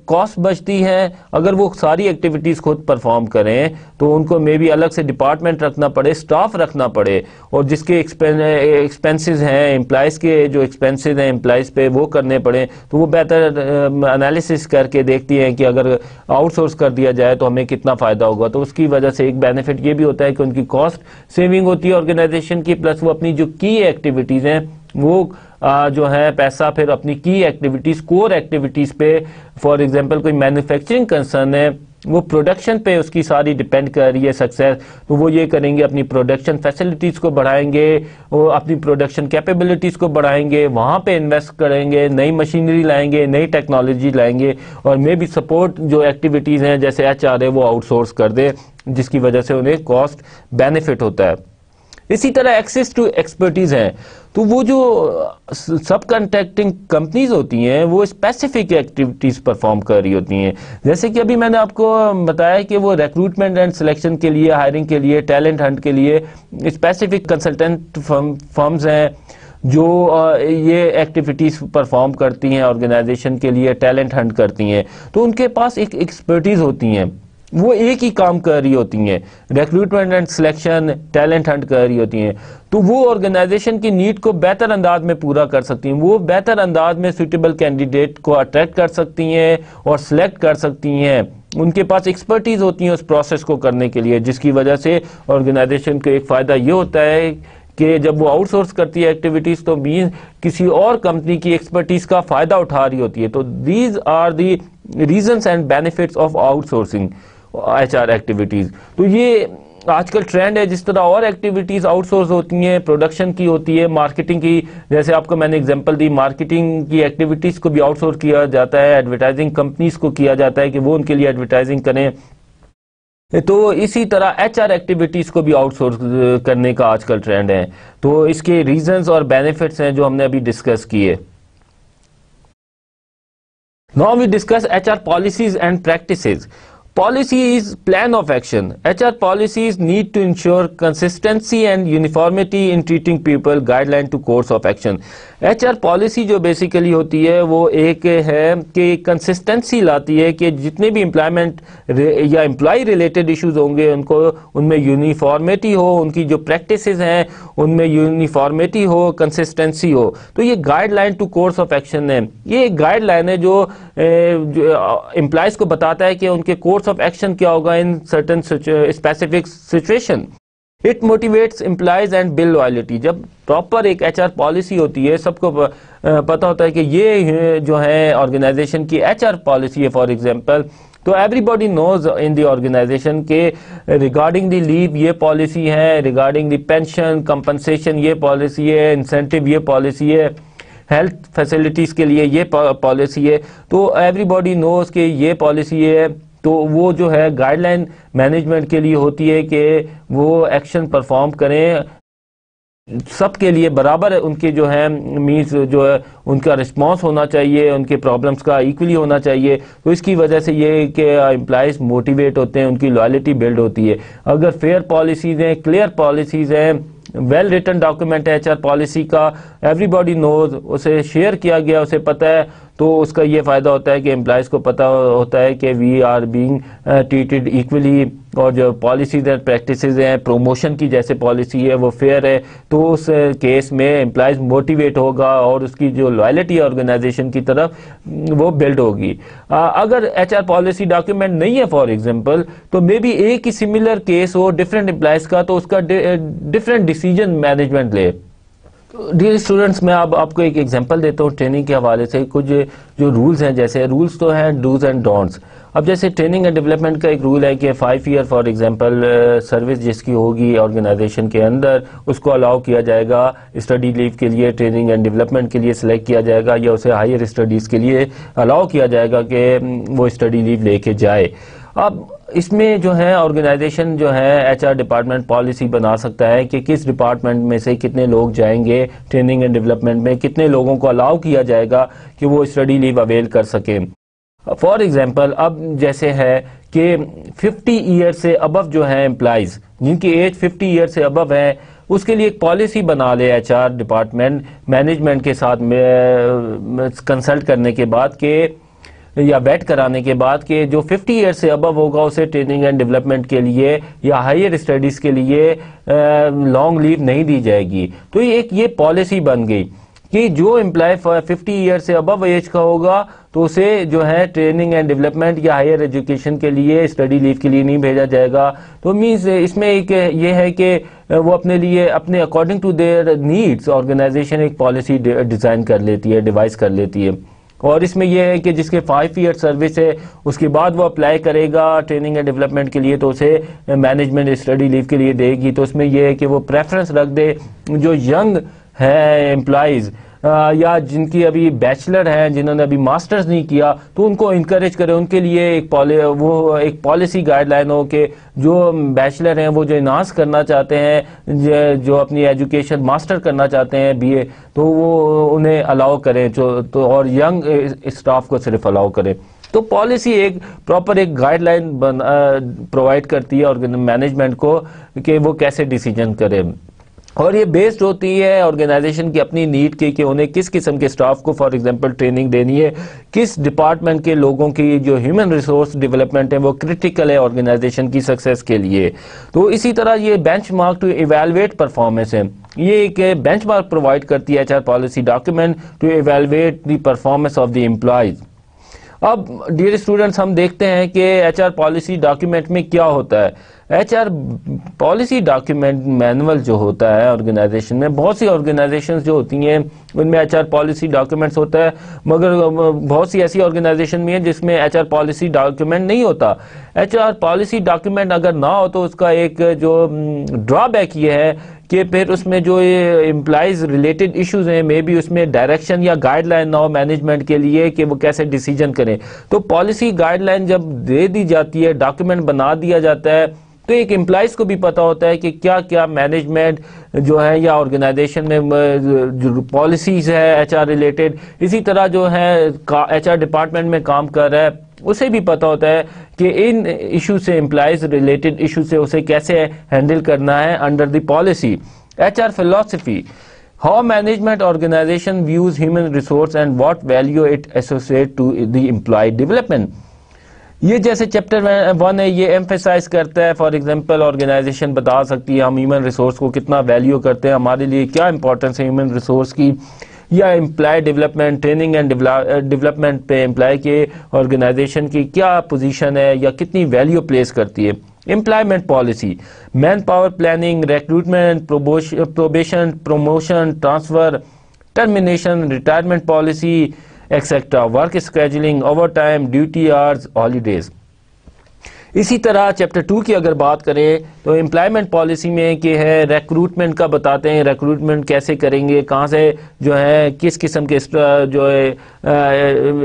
کاسٹ بچتی ہے, اگر وہ ساری ایکٹیویٹیز خود پرفارم کریں تو ان کو مے بی الگ سے ڈپارٹمنٹ رکھنا پڑے, اسٹاف رکھنا پڑے, اور جس کے ایکسپینسز ہیں امپلائز کے جو ایکسپینسز ہیں امپلائز پہ وہ کرنے پڑیں, تو وہ بہتر انالیسس کر کے دیکھتی ہیں کہ اگر آؤٹ سورس کر دیا جائے تو ہمیں کتنا فائدہ ہوگا. تو اس کی وجہ سے ایک بینیفٹ یہ بھی ہوتا ہے کہ ان کی کاسٹ سیونگ ہوتی ہے آرگنائزیشن کی, پلس وہ اپنی جو کی ایکٹیویٹیز ہیں وہ جو ہے پیسہ پھر اپنی کی ایکٹیویٹیز کور ایکٹیویٹیز پہ, فار ایگزامپل کوئی مینوفیکچرنگ کنسرن ہے وہ پروڈکشن پہ اس کی ساری ڈیپینڈ کر رہی ہے سکسیس, تو وہ یہ کریں گے اپنی پروڈکشن فیسلٹیز کو بڑھائیں گے, وہ اپنی پروڈکشن کیپیبلٹیز کو بڑھائیں گے, وہاں پہ انویسٹ کریں گے, نئی مشینری لائیں گے, نئی ٹیکنالوجی لائیں گے, اور مے بی سپورٹ جو ایکٹیویٹیز ہیں جیسے ایچ آر ہے وہ آؤٹ سورس کر دے, جس کی وجہ سے انہیں کاسٹ بینیفٹ ہوتا ہے. اسی طرح ایکسیس ٹو ایکسپرٹیز ہیں, تو وہ جو سب کنٹریکٹنگ کمپنیز ہوتی ہیں وہ اسپیسیفک ایکٹیویٹیز پرفارم کر رہی ہوتی ہیں, جیسے کہ ابھی میں نے آپ کو بتایا کہ وہ ریکروٹمنٹ اینڈ سلیکشن کے لیے, ہائرنگ کے لیے, ٹیلنٹ ہنٹ کے لیے اسپیسیفک کنسلٹنٹ فرمز ہیں جو یہ ایکٹیویٹیز پرفارم کرتی ہیں آرگنائزیشن کے لیے, ٹیلنٹ ہنٹ کرتی ہیں, تو ان کے پاس ایک ایکسپرٹیز ہوتی ہیں, وہ ایک ہی کام کر رہی ہوتی ہیں, recruitment and selection, talent hunt کر رہی ہوتی ہیں, تو وہ آرگنائزیشن کی نیڈ کو بہتر انداز میں پورا کر سکتی ہیں, وہ بہتر انداز میں سوٹیبل کینڈیڈیٹ کو اٹریکٹ کر سکتی ہیں اور سلیکٹ کر سکتی ہیں. ان کے پاس ایکسپرٹیز ہوتی ہیں اس پروسیس کو کرنے کے لیے, جس کی وجہ سے آرگنائزیشن کو ایک فائدہ یہ ہوتا ہے کہ جب وہ آؤٹ سورس کرتی ہے ایکٹیویٹیز تو کسی اور کمپنی کی ایکسپرٹیز کا فائدہ اٹھا رہی ہوتی ہے. تو these are the reasons and benefits of outsourcing H R activities. تو یہ آج کل ٹرینڈ ہے, جس طرح اور ایکٹیویٹیز آؤٹ سورس ہوتی ہیں, پروڈکشن کی ہوتی ہے, مارکیٹنگ کی, جیسے آپ کو میں نے ایگزامپل دی, مارکیٹنگ کی ایکٹیویٹیز کو بھی آؤٹ سورس کیا جاتا ہے, ایڈورٹائزنگ کمپنیز کو کیا جاتا ہے کہ وہ ان کے لیے ایڈورٹائزنگ کریں, تو اسی طرح ایچ آر ایکٹیویٹیز کو بھی آؤٹ سورس کرنے کا آج کل ٹرینڈ ہے. تو اس کے ریزنز اور بینیفٹس ہیں جو ہم نے ابھی ڈسکس کیے. Now we discuss HR policies and practices. Policy is plan of action. HR policies need to ensure consistency and uniformity in treating people, guideline to course of action. HR policy جو basically ہوتی ہے وہ ایک ہے کہ consistency لاتی ہے کہ جتنے بھی امپلائمنٹ یا امپلائی ریلیٹڈ ایشوز ہوں گے ان میں یونیفارمیٹی ہو, ان کی جو پریکٹسز ہیں ان میں یونیفارمیٹی ہو, کنسسٹنسی ہو. تو یہ guideline to course of action ہے, یہ ایک گائیڈ لائن ہے جو امپلائیز کو بتاتا ہے کہ ان کے کورس آف ایکشن کیا ہوگا in certain specific situation. It motivates employees and build loyalty. جب پراپر ایک ایچ آر پالیسی ہوتی ہے, سب کو پتا ہوتا ہے کہ یہ جو ہے آرگنائزیشن کی ایچ آر پالیسی ہے فار ایگزامپل, تو every body nose in the organization کے ریگارڈنگ دی لیو یہ پالیسی ہے, ریگارڈنگ دی پینشن کمپنسیشن یہ پالیسی ہے, انسینٹیو یہ پالیسی ہے, ہیلتھ فیسلٹیز کے لیے یہ پالیسی ہے. تو ایوری باڈی نوز کہ یہ پالیسی ہے تو وہ جو ہے گائیڈ لائن مینجمنٹ کے لیے ہوتی ہے کہ وہ ایکشن پرفارم کریں سب کے لیے برابر، ان کے جو ہے مینس جو ہے ان کا رسپانس ہونا چاہیے، ان کے پرابلمس کا ایکولی ہونا چاہیے. تو اس کی وجہ سے یہ کہ امپلائیز موٹیویٹ ہوتے ہیں، ان کی لائلٹی بلڈ ہوتی ہے. اگر فیئر پالیسیز ہیں، کلیئر پالیسیز ہیں، ویل ریٹن ڈاکیومنٹ ہے HR پالیسی کا، ایوری باڈی نوز، اسے شیئر کیا گیا، اسے پتہ ہے، تو اس کا یہ فائدہ ہوتا ہے کہ امپلائیز کو پتہ ہوتا ہے کہ we are being treated equally. اور جو پالیسیز اینڈ پریکٹسز ہیں، پروموشن کی جیسے پالیسی ہے وہ فیئر ہے، تو اس کیس میں امپلائیز موٹیویٹ ہوگا اور اس کی جو لائلٹی ہے آرگنائزیشن کی طرف وہ بلڈ ہوگی. اگر HR پالیسی ڈاکیومنٹ نہیں ہے فار ایگزامپل، تو مے بی ایک ہی سملر کیس ہو ڈفرینٹ امپلائیز کا، تو اس کا ڈفرینٹ ڈیسیجن مینجمنٹ لے. ڈیئر اسٹوڈنٹس، میں اب آپ کو ایک ایگزامپل دیتا ہوں ٹریننگ کے حوالے سے. کچھ جو رولز ہیں، جیسے رولز تو ہیں ڈوز اینڈ ڈونٹس. اب جیسے ٹریننگ اینڈ ڈیولپمنٹ کا ایک رول ہے کہ 5 ایئر فار ایگزامپل سروس جس کی ہوگی آرگنائزیشن کے اندر، اس کو الاؤ کیا جائے گا اسٹڈی لیو کے لیے، ٹریننگ اینڈ ڈیولپمنٹ کے لیے سلیکٹ کیا جائے گا، یا اسے ہائر اسٹڈیز کے لیے الاؤ کیا جائے گا کہ وہ اسٹڈی لیو لے کے جائے. اب اس میں جو ہے آرگنائزیشن جو ہے HR ڈپارٹمنٹ پالیسی بنا سکتا ہے کہ کس ڈپارٹمنٹ میں سے کتنے لوگ جائیں گے ٹریننگ اینڈ ڈیولپمنٹ میں، کتنے لوگوں کو الاؤ کیا جائے گا کہ وہ اسٹڈی لیو اویل کر سکیں. فار ایگزامپل اب جیسے ہے کہ 50 ایئر سے ابو جو ہیں امپلائیز، جن کی ایج 50 ایئر سے ابو ہے، اس کے لیے ایک پالیسی بنا لے HR ڈپارٹمنٹ مینجمنٹ کے ساتھ کنسلٹ کرنے کے بعد کہ یا ویٹ کرانے کے بعد کہ جو 50 ایئر سے ابو ہوگا اسے ٹریننگ اینڈ ڈیولپمنٹ کے لیے یا ہائر اسٹڈیز کے لیے لانگ لیو نہیں دی جائے گی. تو ایک یہ پالیسی بن گئی کہ جو امپلائی 50 ایئر سے ابو ایج کا ہوگا تو اسے جو ہے ٹریننگ اینڈ ڈیولپمنٹ یا ہائر ایجوکیشن کے لیے اسٹڈی لیو کے لیے نہیں بھیجا جائے گا. تو مینس اس میں ایک یہ ہے کہ وہ اپنے لیے اپنے according to their needs organisation ایک پالیسی ڈیزائن کر لیتی ہے، ڈیوائز کر لیتی ہے. اور اس میں یہ ہے کہ جس کے 5 ایئر سروس ہے اس کے بعد وہ اپلائی کرے گا ٹریننگ اینڈ ڈیولپمنٹ کے لیے، تو اسے مینجمنٹ اسٹڈی لیو کے لیے دے گی. تو اس میں یہ ہے کہ وہ پریفرنس رکھ دے جو ینگ ہے امپلائیز یا جن کی ابھی بیچلر ہیں، جنہوں نے ابھی ماسٹرز نہیں کیا، تو ان کو انکریج کرے. ان کے لیے ایک پالیسی گائیڈ لائن ہو کہ جو بیچلر ہیں، وہ جو انہانس کرنا چاہتے ہیں، جو اپنی ایجوکیشن ماسٹر کرنا چاہتے ہیں BA، تو وہ انہیں الاؤ کریں، تو اور ینگ اسٹاف کو صرف الاؤ کریں. تو پالیسی ایک پراپر ایک گائیڈ لائن پرووائڈ کرتی ہے اور مینجمنٹ کو کہ وہ کیسے ڈیسیجن کرے. اور یہ بیسڈ ہوتی ہے آرگنائزیشن کی اپنی نیڈ کی کہ انہیں کس قسم کے سٹاف کو فار ایگزامپل ٹریننگ دینی ہے، کس ڈپارٹمنٹ کے لوگوں کی جو ہیومن ریسورس ڈیولپمنٹ ہے وہ کرٹیکل ہے آرگنائزیشن کی سکسیس کے لیے. تو اسی طرح یہ benchmark to evaluate performance ہے، یہ ایک بینچ مارک پرووائڈ کرتی ہے HR policy document to evaluate the performance of the employees. اب ڈیئر اسٹوڈنٹس، ہم دیکھتے ہیں کہ HR پالیسی ڈاکیومنٹ میں کیا ہوتا ہے. HR پالیسی ڈاکیومنٹ مینول جو ہوتا ہے آرگنائزیشن میں، بہت سی آرگنائزیشنز جو ہوتی ہیں ان میں HR پالیسی ڈاکیومنٹس ہوتا ہے، مگر بہت سی ایسی آرگنائزیشن بھی ہیں جس میں HR پالیسی ڈاکیومنٹ نہیں ہوتا. HR پالیسی ڈاکیومنٹ اگر نہ ہو تو اس کا ایک جو ڈرا بیک یہ ہے کہ پھر اس میں جو امپلائیز ریلیٹڈ ایشوز ہیں، مے بی اس میں ڈائریکشن یا گائیڈ لائن نہ ہو مینجمنٹ کے لیے کہ وہ کیسے ڈیسیجن کریں. تو پالیسی گائیڈ لائن جب دے دی جاتی ہے، ڈاکیومنٹ بنا دیا جاتا ہے، تو ایک امپلائیز کو بھی پتہ ہوتا ہے کہ کیا کیا مینجمنٹ جو ہے یا آرگنائزیشن میں جو پالیسیز ہے HR ریلیٹڈ، اسی طرح جو ہے HR ڈپارٹمنٹ میں کام کر رہا ہے اسے بھی پتہ ہوتا ہے کہ ان ایشو سے، امپلائیز ریلیٹڈ ایشو سے اسے کیسے ہینڈل کرنا ہے under the policy. HR philosophy, how management organisation views human resource and what value it associate to the employee development. یہ جیسے چیپٹر 1 ہے، یہ ایمفیسائز کرتا ہے. فار ایگزامپل آرگنائزیشن بتا سکتی ہے ہم ہیومن ریسورس کو کتنا ویلیو کرتے ہیں، ہمارے لیے کیا امپورٹنس ہے ہیومن ریسورس کی، یا employee development, training and development پہ امپلائی کے آرگنائزیشن کی کیا پوزیشن ہے یا کتنی ویلیو پلیس کرتی ہے. Employment policy, man power planning, recruitment, probation, promotion, transfer, termination, retirement policy etcetera, work scheduling, overtime, duty hours, holidays. اسی طرح چیپٹر 2 کی اگر بات کریں تو امپلائمنٹ پالیسی میں کہ ہے ریکروٹمنٹ کا بتاتے ہیں، ریکروٹمنٹ کیسے کریں گے، کہاں سے جو ہے کس قسم کے جو ہے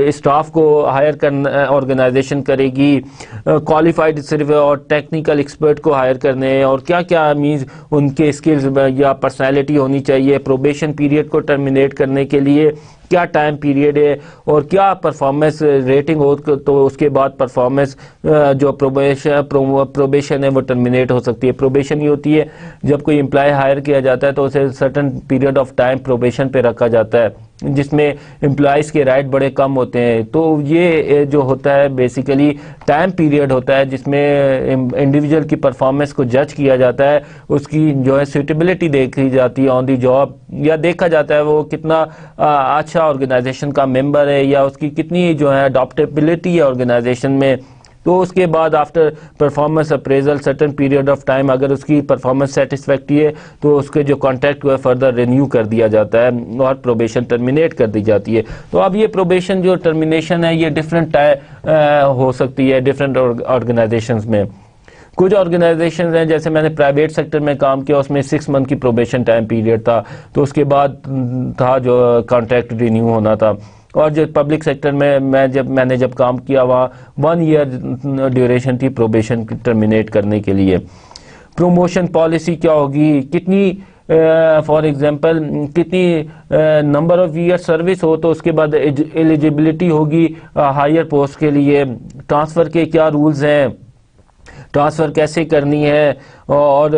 اسٹاف کو ہائر کرنا آرگنائزیشن کرے گی، کوالیفائڈ صرف اور ٹیکنیکل ایکسپرٹ کو ہائر کرنے، اور کیا کیا مینز ان کے اسکلز یا پرسنالٹی ہونی چاہیے، پروبیشن پیریڈ کو ٹرمینیٹ کرنے کے لیے کیا ٹائم پیریڈ ہے، اور کیا پرفارمنس ریٹنگ ہو تو اس کے بعد پرفارمنس جو پروبیشن ہے وہ ٹرمینیٹ ہو سکتی ہے۔ پروبیشن یہ ہوتی ہے جب کوئی امپلائی ہائر کیا جاتا ہے تو اسے certain period of time probation پہ رکھا جاتا ہے، جس میں امپلائیز کے رائٹ بڑے کم ہوتے ہیں، تو یہ جو ہوتا ہے بیسیکلی ٹائم پیریڈ ہوتا ہے جس میں انڈیویجول کی پرفارمنس کو جج کیا جاتا ہے، اس کی جو ہے سوٹیبلٹی دیکھی جاتی ہے آن دی جاب، یا دیکھا جاتا ہے وہ کتنا اچھا آرگنائزیشن کا ممبر ہے یا اس کی کتنی جو ہے اڈاپٹیبلٹی ہے آرگنائزیشن میں۔ تو اس کے بعد after performance appraisal certain period of time اگر اس کی پرفارمنس سیٹسفیکٹری ہے تو اس کے جو کانٹریکٹ کو ہے فردر رینیو کر دیا جاتا ہے اور پروبیشن ٹرمینیٹ کر دی جاتی ہے۔ تو اب یہ پروبیشن جو ٹرمینیشن ہے یہ ڈفرینٹ ہو سکتی ہے ڈفرینٹ آرگنائزیشنز میں۔ کچھ آرگنائزیشنز ہیں جیسے میں نے پرائیویٹ سیکٹر میں کام کیا، اس میں 6 منتھ کی پروبیشن ٹائم پیریڈ تھا، تو اس کے بعد تھا جو کانٹریکٹ رینیو ہونا تھا، اور جو پبلک سیکٹر میں میں نے جب کام کیا وہاں 1 ایئر ڈیوریشن تھی پروبیشن ٹرمینیٹ کرنے کے لیے۔ پروموشن پالیسی کیا ہوگی، کتنی فار ایگزامپل کتنی نمبر آف ایئر سروس ہو تو اس کے بعد ایلیجیبلٹی ہوگی ہائر پوسٹ کے لیے، ٹرانسفر کے کیا رولز ہیں، ٹرانسفر کیسے کرنی ہے، اور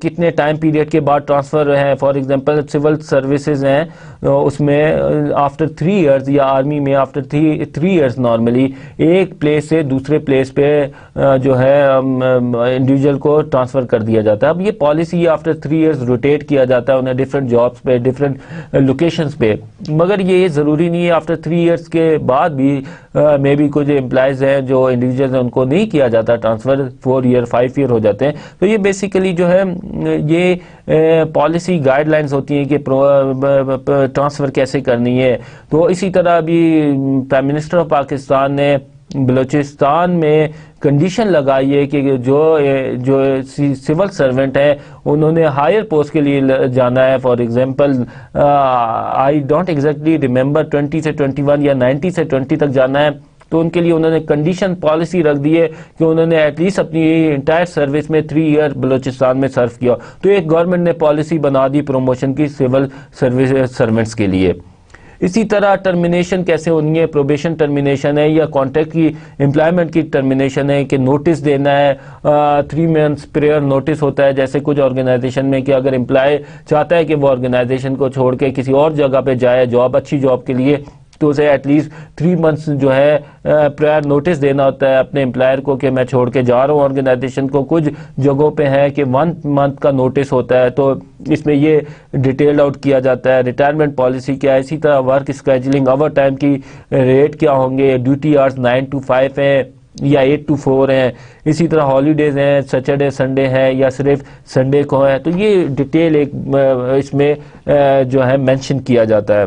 کتنے ٹائم پیریڈ کے بعد ٹرانسفر ہے۔ فار ایگزامپل سول سروسز ہیں اس میں آفٹر 3 ایئرز یا آرمی میں آفٹر 3 ایئرز نارملی ایک پلیس سے دوسرے پلیس پہ جو ہے انڈیویجول کو ٹرانسفر کر دیا جاتا ہے۔ اب یہ پالیسی آفٹر 3 ایئرز روٹیٹ کیا جاتا ہے انہیں ڈفرینٹ جابس پہ ڈفرینٹ لوکیشنز پہ، مگر یہ ضروری نہیں ہے آفٹر 3 ایئرز کے بعد بھی مے بی کچھ امپلائیز ہیں جو انڈیویجولز ہیں ان کو نہیں کیا جاتا ٹرانسفر، 4 ایئر 5 ایئر ہو جاتے ہیں۔ تو یہ بیسیکلی جو ہے یہ پالیسی گائیڈ لائنز ہوتی ہیں کہ ٹرانسفر کیسے کرنی ہے۔ تو اسی طرح ابھی پرائم منسٹر آف پاکستان نے بلوچستان میں کنڈیشن لگائی ہے کہ جو سول سرونٹ ہیں انہوں نے ہائر پوسٹ کے لیے جانا ہے، for example I don't exactly remember 20 سے 21 یا 90 سے 20 تک جانا ہے، تو ان کے لیے انہوں نے کنڈیشن پالیسی رکھ دی ہے کہ انہوں نے ایٹ لیسٹ اپنی انٹائر سروس میں 3 ایئر بلوچستان میں سرو کیا۔ تو ایک گورنمنٹ نے پالیسی بنا دی پروموشن کی سول سروس سرونٹس کے لیے۔ اسی طرح ٹرمینیشن کیسے ہونی ہے، پروبیشن ٹرمینیشن ہے یا کانٹریکٹ کی امپلائمنٹ کی ٹرمینیشن ہے کہ نوٹس دینا ہے، 3 منتھس پریئر نوٹس ہوتا ہے، جیسے کچھ آرگنائزیشن میں کہ اگر امپلائی چاہتا ہے کہ وہ آرگنائزیشن کو چھوڑ کے کسی اور جگہ پہ جائے اچھی جاب کے لیے، تو اسے ایٹ لیسٹ 3 منتھس جو ہے پرائر نوٹس دینا ہوتا ہے اپنے امپلائر کو کہ میں چھوڑ کے جا رہا ہوں آرگنائزیشن کو۔ کچھ جگہوں پہ ہے کہ 1 منتھ کا نوٹس ہوتا ہے، تو اس میں یہ ڈیٹیل آؤٹ کیا جاتا ہے۔ ریٹائرمنٹ پالیسی کیا ہے، اسی طرح ورک اسکیجولنگ، اوور ٹائم کی ریٹ کیا ہوں گے، ڈیوٹی آورز 9 to 5 ہیں یا 8 to 4 ہیں، اسی طرح ہالیڈیز ہیں، سیٹرڈے سنڈے ہے یا صرف سنڈے کو ہے، تو یہ ڈیٹیل ایک اس میں جو ہے مینشن کیا جاتا ہے۔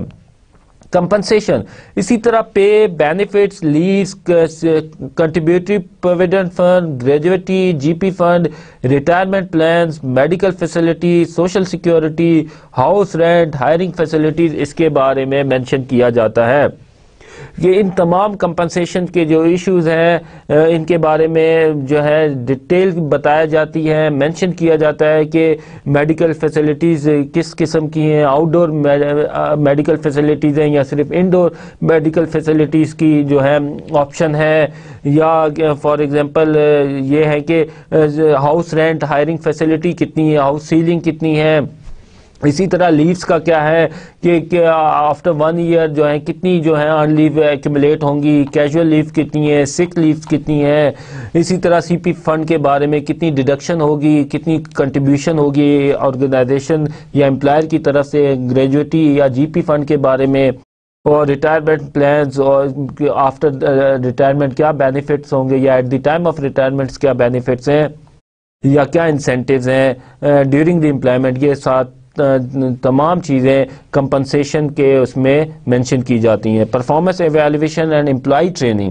کمپنسیشن، اسی طرح pay, benefits, leaves, contributory provident fund, gratuity, G P fund, retirement plans, medical facility, social security, house rent, hiring facilities, اس کے بارے میں مینشن کیا جاتا ہے۔ یہ ان تمام کمپنسیشن کے جو ایشوز ہیں ان کے بارے میں جو ہے ڈیٹیل بتایا جاتی ہے، مینشن کیا جاتا ہے کہ میڈیکل فیسلٹیز کس قسم کی ہیں، آؤٹ ڈور میڈیکل فیسلٹیز ہیں یا صرف انڈور میڈیکل فیسلٹیز کی جو ہے آپشن ہے، یا فار ایگزامپل یہ ہے کہ ہاؤس رینٹ، ہائرنگ فیسلٹی کتنی ہے، ہاؤس سیلنگ کتنی ہے۔ اسی طرح لیوز کا کیا ہے کہ آفٹر 1 ایئر جو ہے کتنی جو ہے ارن لیو ایکومولیٹ ہوں گی، کیجول لیو کتنی ہے، سک لیوز کتنی ہے۔ اسی طرح سی پی فنڈ کے بارے میں کتنی ڈیڈکشن ہوگی، کتنی کنٹریبیوشن ہوگی آرگنائزیشن یا امپلائر کی طرف سے، گریجویٹی یا جی پی فنڈ کے بارے میں، اور ریٹائرمنٹ پلانز، اور آفٹر ریٹائرمنٹ کیا بینیفٹس ہوں گے یا ایٹ دی ٹائم آف ریٹائرمنٹس کیا بینیفٹس ہیں یا کیا انسینٹیوز ہیں ڈیورنگ دی امپلائمنٹ، یہ ساتھ تمام چیزیں کمپنسیشن کے اس میں مینشن کی جاتی ہیں۔ Performance evaluation and employee training,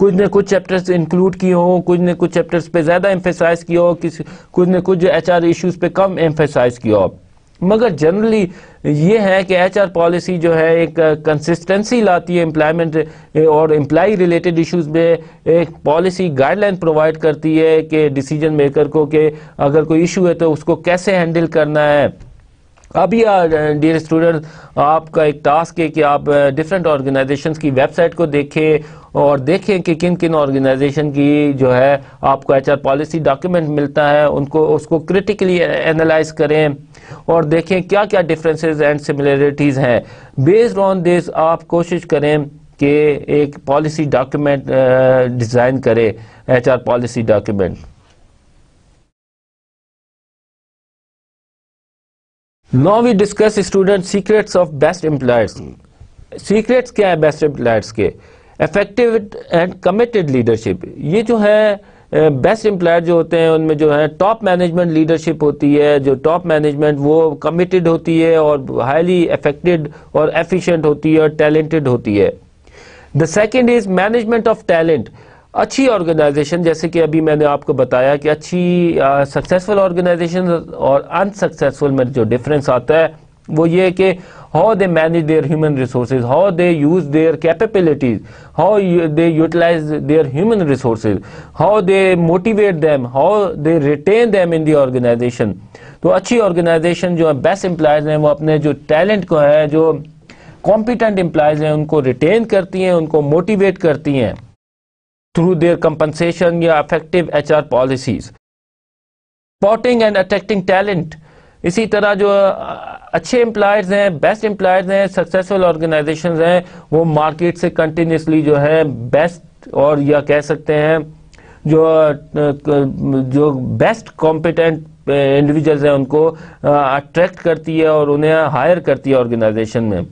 کچھ نہ کچھ چیپٹرز انکلوڈ کیے ہوں، کچھ نہ کچھ چیپٹرز پہ زیادہ ایمفیسائز کیا ہو، کچھ نہ کچھ ایچ آر ایشوز پہ کم ایمفیسائز کیا ہو. مگر جنرلی یہ ہے کہ ایچ آر پالیسی جو ہے ایک کنسسٹنسی لاتی ہے امپلائمنٹ اور امپلائی ریلیٹڈ ایشوز میں. ایک پالیسی گائیڈ لائن پرووائڈ کرتی ہے کہ ڈیسیجن میکر کو کہ اگر کوئی ایشو ہے تو اس کو کیسے ہینڈل کرنا ہے. ابھی ڈیئر اسٹوڈنٹ، آپ کا ایک ٹاسک ہے کہ آپ ڈفرینٹ آرگنائزیشنز کی ویب سائٹ کو دیکھیں اور دیکھیں کہ کن کن آرگنائزیشن کی جو ہے آپ کو ایچ آر پالیسی ڈاکیومنٹ ملتا ہے، اس کو کرٹیکلی اینالائز کریں اور دیکھیں کیا کیا ڈفرینسز اینڈ سملیرٹیز ہیں. بیسڈ آن دس آپ کوشش کریں کہ ایک پالیسی ڈاکیومنٹ ڈیزائن کریں، H R policy document. Now we discuss student secrets of best employers. Secrets کیا ہے بیسٹ امپلائرس کے؟ effective and committed leadership. یہ جو ہے بیسٹ امپلائر جو ہوتے ہیں ان میں جو ہے ٹاپ مینجمنٹ لیڈرشپ ہوتی ہے. جو ٹاپ مینجمنٹ وہ کمیٹڈ ہوتی ہے اور ہائیلی افیکٹڈ اور ایفیشینٹ ہوتی ہے اور ٹیلنٹڈ ہوتی ہے. The second is management of talent. اچھی آرگنائزیشن، جیسے کہ ابھی میں نے آپ کو بتایا کہ اچھی سکسیسفل آرگنائزیشن اور انسکسیسفل میں جو ڈفرینس آتا ہے وہ یہ کہ how they manage their human resources, how they use their capabilities, how they utilise their human resources, how they motivate them, how they retain them in the organization. تو اچھی آرگنائزیشن جو ہے بیسٹ امپلائز ہیں وہ اپنے جو talent کو ہے، جو کمپیٹنٹ امپلائز ہیں ان کو ریٹین کرتی ہیں، ان کو موٹیویٹ کرتی ہیں through their compensation یا effective HR policies. Spotting and attracting talent. اسی طرح جو اچھے امپلائرز ہیں، بیسٹ امپلائرز ہیں، سکسیسفل آرگنائزیشنز ہیں، وہ مارکیٹ سے کنٹینیوسلی جو ہے بیسٹ اور یا کہہ سکتے ہیں جو بیسٹ کمپیٹنٹ انڈیویجولز ہیں ان کو اٹریکٹ کرتی ہے اور انہیں ہائر کرتی ہے آرگنائزیشن میں.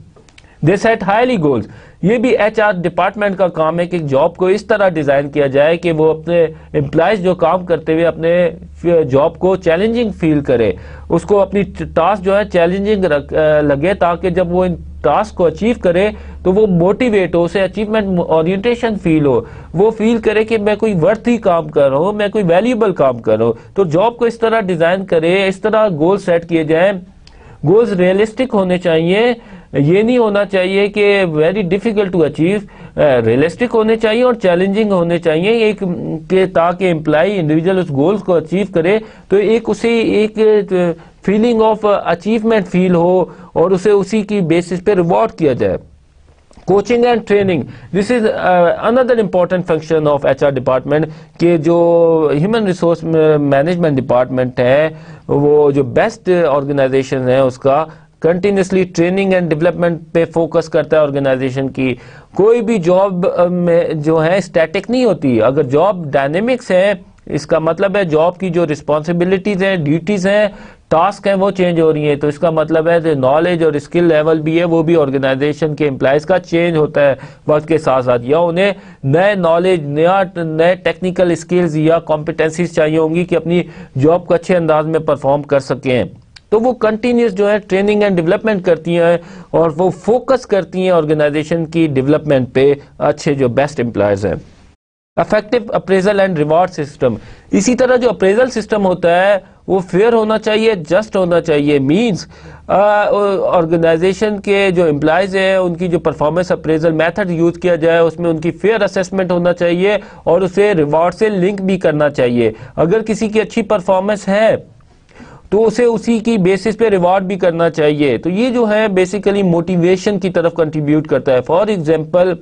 دے سیٹ ہائیلی گولز. یہ بھی ایچ آر ڈپارٹمنٹ کا کام ہے کہ جاب کو اس طرح ڈیزائن کیا جائے کہ وہ اپنے امپلائز جو کام کرتے ہوئے اپنے جاب کو چیلنجنگ فیل کرے، اس کو اپنی ٹاسک جو ہے چیلنجنگ لگے، تاکہ جب وہ ان ٹاسک کو اچیو کرے تو وہ موٹیویٹ ہو، اسے اچیومنٹ اورینٹیشن فیل ہو، وہ فیل کرے کہ میں کوئی ورتھی کام کر رہا ہوں، میں کوئی ویلیوبل کام کر رہا ہوں. تو جاب کو اس طرح ڈیزائن کرے، اس طرح گول سیٹ کیے جائیں. گولز ریئلسٹک ہونے چاہیے، یہ نہیں ہونا چاہیے کہ very difficult to achieve. Realistic ہونے چاہیے اور چیلنجنگ ہونے چاہیے ایک کہ تاکہ امپلائی انڈیویجول اس گولز کو اچیو کرے تو اسے ایک فیلنگ آف اچیومنٹ فیل ہو اور اسے اسی کی بیسس پہ ریوارڈ کیا جائے. Coaching and training. This is another important function of H R department کہ جو ہیومن ریسورس مینجمنٹ ڈپارٹمنٹ ہے وہ جو بیسٹ آرگنائزیشن ہے اس کا کنٹینیوسلی ٹریننگ اینڈ ڈیولپمنٹ پہ فوکس کرتا ہے آرگنائزیشن کی. کوئی بھی جاب میں جو ہے اسٹیٹک نہیں ہوتی. اگر جاب ڈائنمکس ہے اس کا مطلب ہے جاب کی جو رسپانسبلٹیز ہیں، ڈیوٹیز ہیں، ٹاسک ہیں وہ چینج ہو رہی ہیں. تو اس کا مطلب ہے کہ نالج اور اسکل لیول بھی ہے وہ بھی آرگنائزیشن کے امپلائز کا چینج ہوتا ہے وقت کے ساتھ ساتھ، یا انہیں نئے نالج، نئے ٹیکنیکل اسکلز یا کمپیٹنسیز چاہیے ہوں گی کہ اپنی جاب کو اچھے انداز میں پرفارم کر سکیں. تو وہ کنٹینیوس جو ہے ٹریننگ اینڈ ڈیولپمنٹ کرتی ہیں اور وہ فوکس کرتی ہیں آرگنائزیشن کی ڈیولپمنٹ پہ اچھے جو بیسٹ امپلائز ہیں. Effective appraisal and reward system. اسی طرح جو اپریزل سسٹم ہوتا ہے وہ فیئر ہونا چاہیے، جسٹ ہونا چاہیے. مینز آرگنائزیشن کے جو امپلائز ہیں ان کی جو پرفارمنس اپریزل میتھڈ یوز کیا جائے اس میں ان کی فیئر اسیسمنٹ ہونا چاہیے اور اسے ریوارڈ سے لنک بھی کرنا چاہیے. اگر کسی کی اچھی پرفارمنس ہے تو اسے اسی کی بیسس پہ ریوارڈ بھی کرنا چاہیے. تو یہ جو ہے بیسیکلی موٹیویشن کی طرف کنٹریبیوٹ کرتا ہے. فار ایگزامپل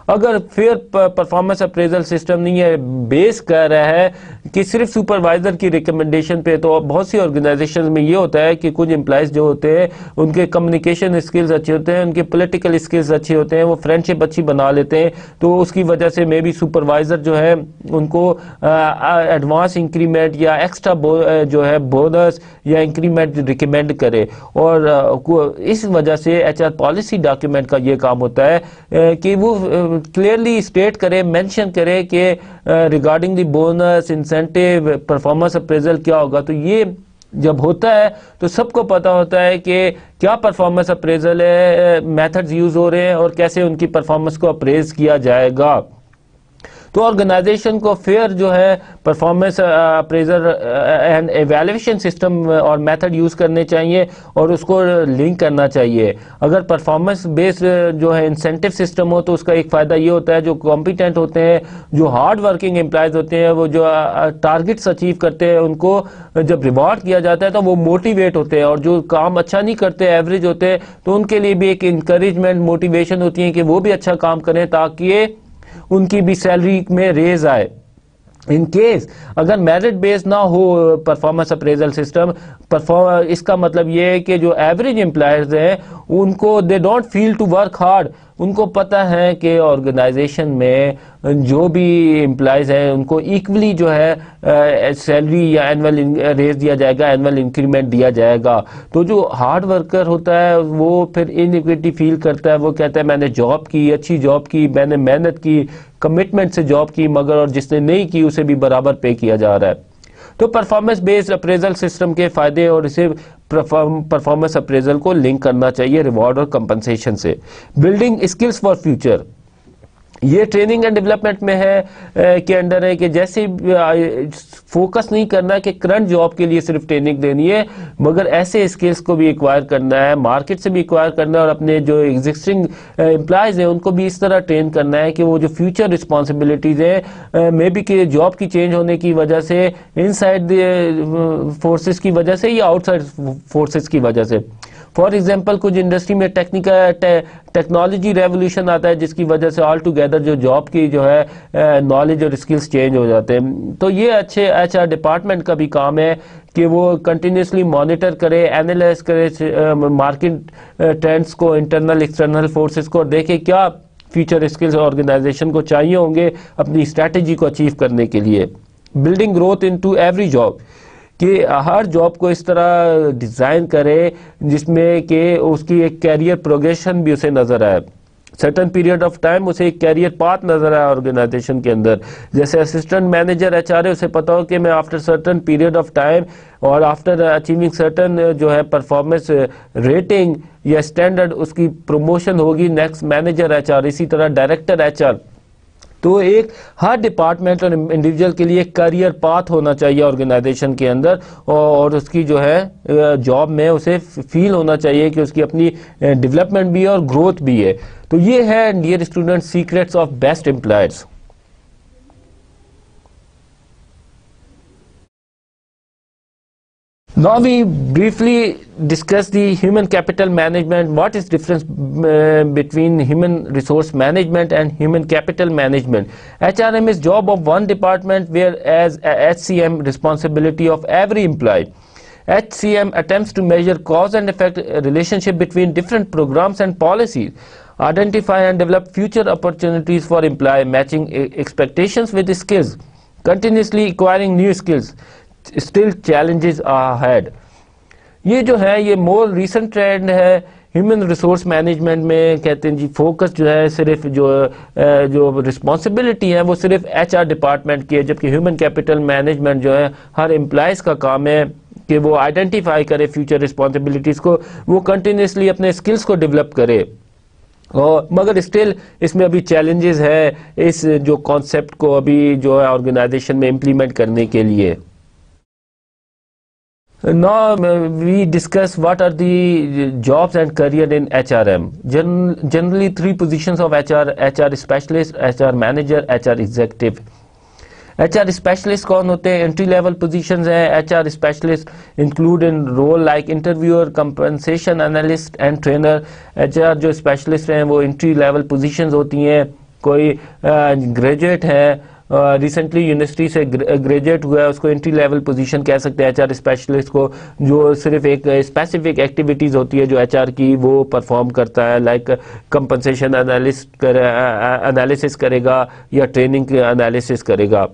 اگر فیئر پرفارمنس اپریزل سسٹم نہیں ہے، بیس کر رہا ہے کہ صرف سپروائزر کی ریکمنڈیشن پہ، تو بہت سی آرگنائزیشن میں یہ ہوتا ہے کہ کچھ امپلائز جو ہوتے ہیں ان کے کمیونیکیشن اسکلز اچھے ہوتے ہیں، ان کے پولیٹیکل اسکلز اچھے ہوتے ہیں، وہ فرینڈ شپ اچھی بنا لیتے ہیں. تو اس کی وجہ سے میں بھی سپروائزر جو ہے ان کو ایڈوانس انکریمنٹ یا ایکسٹرا جو ہے بونس یا انکریمنٹ ریکمینڈ کرے. اور اس وجہ سے ایچ آر پالیسی ڈاکیومنٹ کا یہ کام ہوتا ہے کہ وہ کلیئرلی اسٹیٹ کرے، مینشن کرے کہ regarding the bonus, incentive, performance appraisal کیا ہوگا. تو یہ جب ہوتا ہے تو سب کو پتا ہوتا ہے کہ کیا پرفارمنس اپریزل ہے، میتھڈز یوز ہو رہے ہیں اور کیسے ان کی پرفارمنس کو اپریز کیا جائے گا. تو آرگنائزیشن کو فیئر جو ہے performance appraisal and evaluation system اور میتھڈ یوز کرنے چاہیے اور اس کو لنک کرنا چاہیے. اگر پرفارمنس بیس جو ہے انسینٹیو سسٹم ہو تو اس کا ایک فائدہ یہ ہوتا ہے جو کمپیٹنٹ ہوتے ہیں, جو ہارڈ ورکنگ امپلائز ہوتے ہیں, وہ جو ٹارگٹس اچیو کرتے ہیں ان کو جب ریوارڈ کیا جاتا ہے تو وہ موٹیویٹ ہوتے ہیں, اور جو کام اچھا نہیں کرتے ایوریج ہوتے ہیں تو ان کے لیے بھی ایک انکریجمنٹ موٹیویشن ہوتی ہے کہ وہ بھی اچھا کام کریں تاکہ ان کی بھی سیلری میں ریز آئے. ان کیس اگر میرٹ بیس نہ ہو پرفارمنس اپریزل سسٹم, اس کا مطلب یہ ہے کہ جو ایوریج امپلائرز ہیں ان کو they don't feel to work hard, ان کو پتہ ہے کہ آرگنائزیشن میں جو بھی امپلائز ہیں ان کو ایکولی جو ہے سیلری یا اینول ریز دیا جائے گا, اینول انکریمنٹ دیا جائے گا. تو جو ہارڈ ورکر ہوتا ہے وہ پھر انیکویٹی فیل کرتا ہے, وہ کہتا ہے میں نے جاب کی, اچھی جاب کی, میں نے محنت کی, کمٹمنٹ سے جاب کی, مگر اور جس نے نہیں کی اسے بھی برابر پے کیا جا رہا ہے. تو پرفارمنس بیسڈ اپریزل سسٹم کے فائدے اور اسے پرفارمنس اپریزل کو لنک کرنا چاہیے ریوارڈ اور کمپنسیشن سے. بلڈنگ اسکلز فار فیوچر, یہ ٹریننگ اینڈ ڈیولپمنٹ میں ہے کے انڈر ہے کہ جیسے فوکس نہیں کرنا کہ کرنٹ جاب کے لیے صرف ٹریننگ دینی ہے, مگر ایسے اسکلز کو بھی ایکوائر کرنا ہے, مارکیٹ سے بھی ایکوائر کرنا ہے, اور اپنے جو ایگزسٹنگ امپلائز ہیں ان کو بھی اس طرح ٹرین کرنا ہے کہ وہ جو فیوچر رسپانسبلٹیز ہیں مے بی کہ جاب کی چینج ہونے کی وجہ سے, ان سائڈ فورسز کی وجہ سے یا آؤٹ سائڈ فورسز کی وجہ سے. فار ایگزامپل کچھ انڈسٹری میں ٹیکنالوجی ریولوشن آتا ہے جس کی وجہ سے آل ٹوگیدر جو جاب کی جو ہے نالج اور اسکلز چینج ہو جاتے ہیں. تو یہ اچھے ایچ آر ڈپارٹمنٹ کا بھی کام ہے کہ وہ کنٹینیوسلی مانیٹر کرے, اینالائز کرے مارکیٹ ٹرینڈز کو, انٹرنل ایکسٹرنل فورسز کو, اور دیکھے کیا فیوچر اسکلز آرگنائزیشن کو چاہیے ہوں گے اپنی اسٹریٹجی کو اچیو کرنے کے لیے. Building growth into every job, کہ ہر جاب کو اس طرح ڈیزائن کرے جس میں کہ اس کی ایک کیریئر پروگریشن بھی اسے نظر آئے, سرٹن پیریڈ آف ٹائم اسے ایک کیریئر پاتھ نظر آئے آرگنائزیشن کے اندر. جیسے اسسٹنٹ مینیجر ایچ آر ہے, اسے پتا ہو کہ میں after certain period of time اور آفٹر اچیونگ سرٹن جو ہے پرفارمنس ریٹنگ یا اسٹینڈرڈ اس کی پروموشن ہوگی نیکسٹ مینیجر ایچ آر, اسی طرح ڈائریکٹر ایچ آر. تو ایک ہر ڈپارٹمنٹ اور انڈیویجول کے لیے ایک کیریئر پاتھ ہونا چاہیے آرگنائزیشن کے اندر, اور اس کی جو ہے جاب میں اسے فیل ہونا چاہیے کہ اس کی اپنی ڈیولپمنٹ بھی ہے اور گروتھ بھی ہے. تو یہ ہے dear student secrets of best employers. Now we briefly discuss the human capital management. What is difference between human resource management and human capital management? HRM is job of one department, whereas HCM responsibility of every employee. HCM attempts to measure cause and effect relationship between different programs and policies, identify and develop future opportunities for employee, matching expectations with skills, continuously acquiring new skills. Still challenges are ahead. یہ جو ہے یہ more recent trend ہے human resource management میں. کہتے ہیں جی focus جو ہے صرف جو رسپانسبلٹی ہے وہ صرف ایچ آر ڈپارٹمنٹ کی ہے, جبکہ ہیومن کیپٹل مینجمنٹ جو ہے ہر امپلائز کا کام ہے کہ وہ آئیڈینٹیفائی کرے فیوچر رسپانسبلٹیز کو, وہ کنٹینیوسلی اپنے اسکلس کو ڈیولپ کرے. مگر اسٹل اس میں ابھی چیلنجز ہے اس جو کانسیپٹ کو ابھی جو ہے آرگنائزیشن میں امپلیمنٹ کرنے کے لیے. Now we discuss what are the jobs and career in HRM. Generally three positions of HR specialist, HR manager, HR executive. HR specialist کون ہوتے ہیں؟ entry level positions ہیں. HR specialist include in role like interviewer, compensation analyst and trainer. HR جو specialist ہیں وہ entry level positions ہوتی ہیں. کوئی graduate ہے ریسنٹلی یونیورسٹی سے گریجویٹ ہوا ہے اس کو انٹری لیول پوزیشن کہہ سکتے ہیں ایچ آر اسپیشلسٹ کو, جو صرف ایک اسپیسیفک ایکٹیویٹیز ہوتی ہے جو ایچ آر کی وہ پرفارم کرتا ہے, لائک کمپنسیشن انالیسس کرے گا یا ٹریننگ انالیسس کرے گا.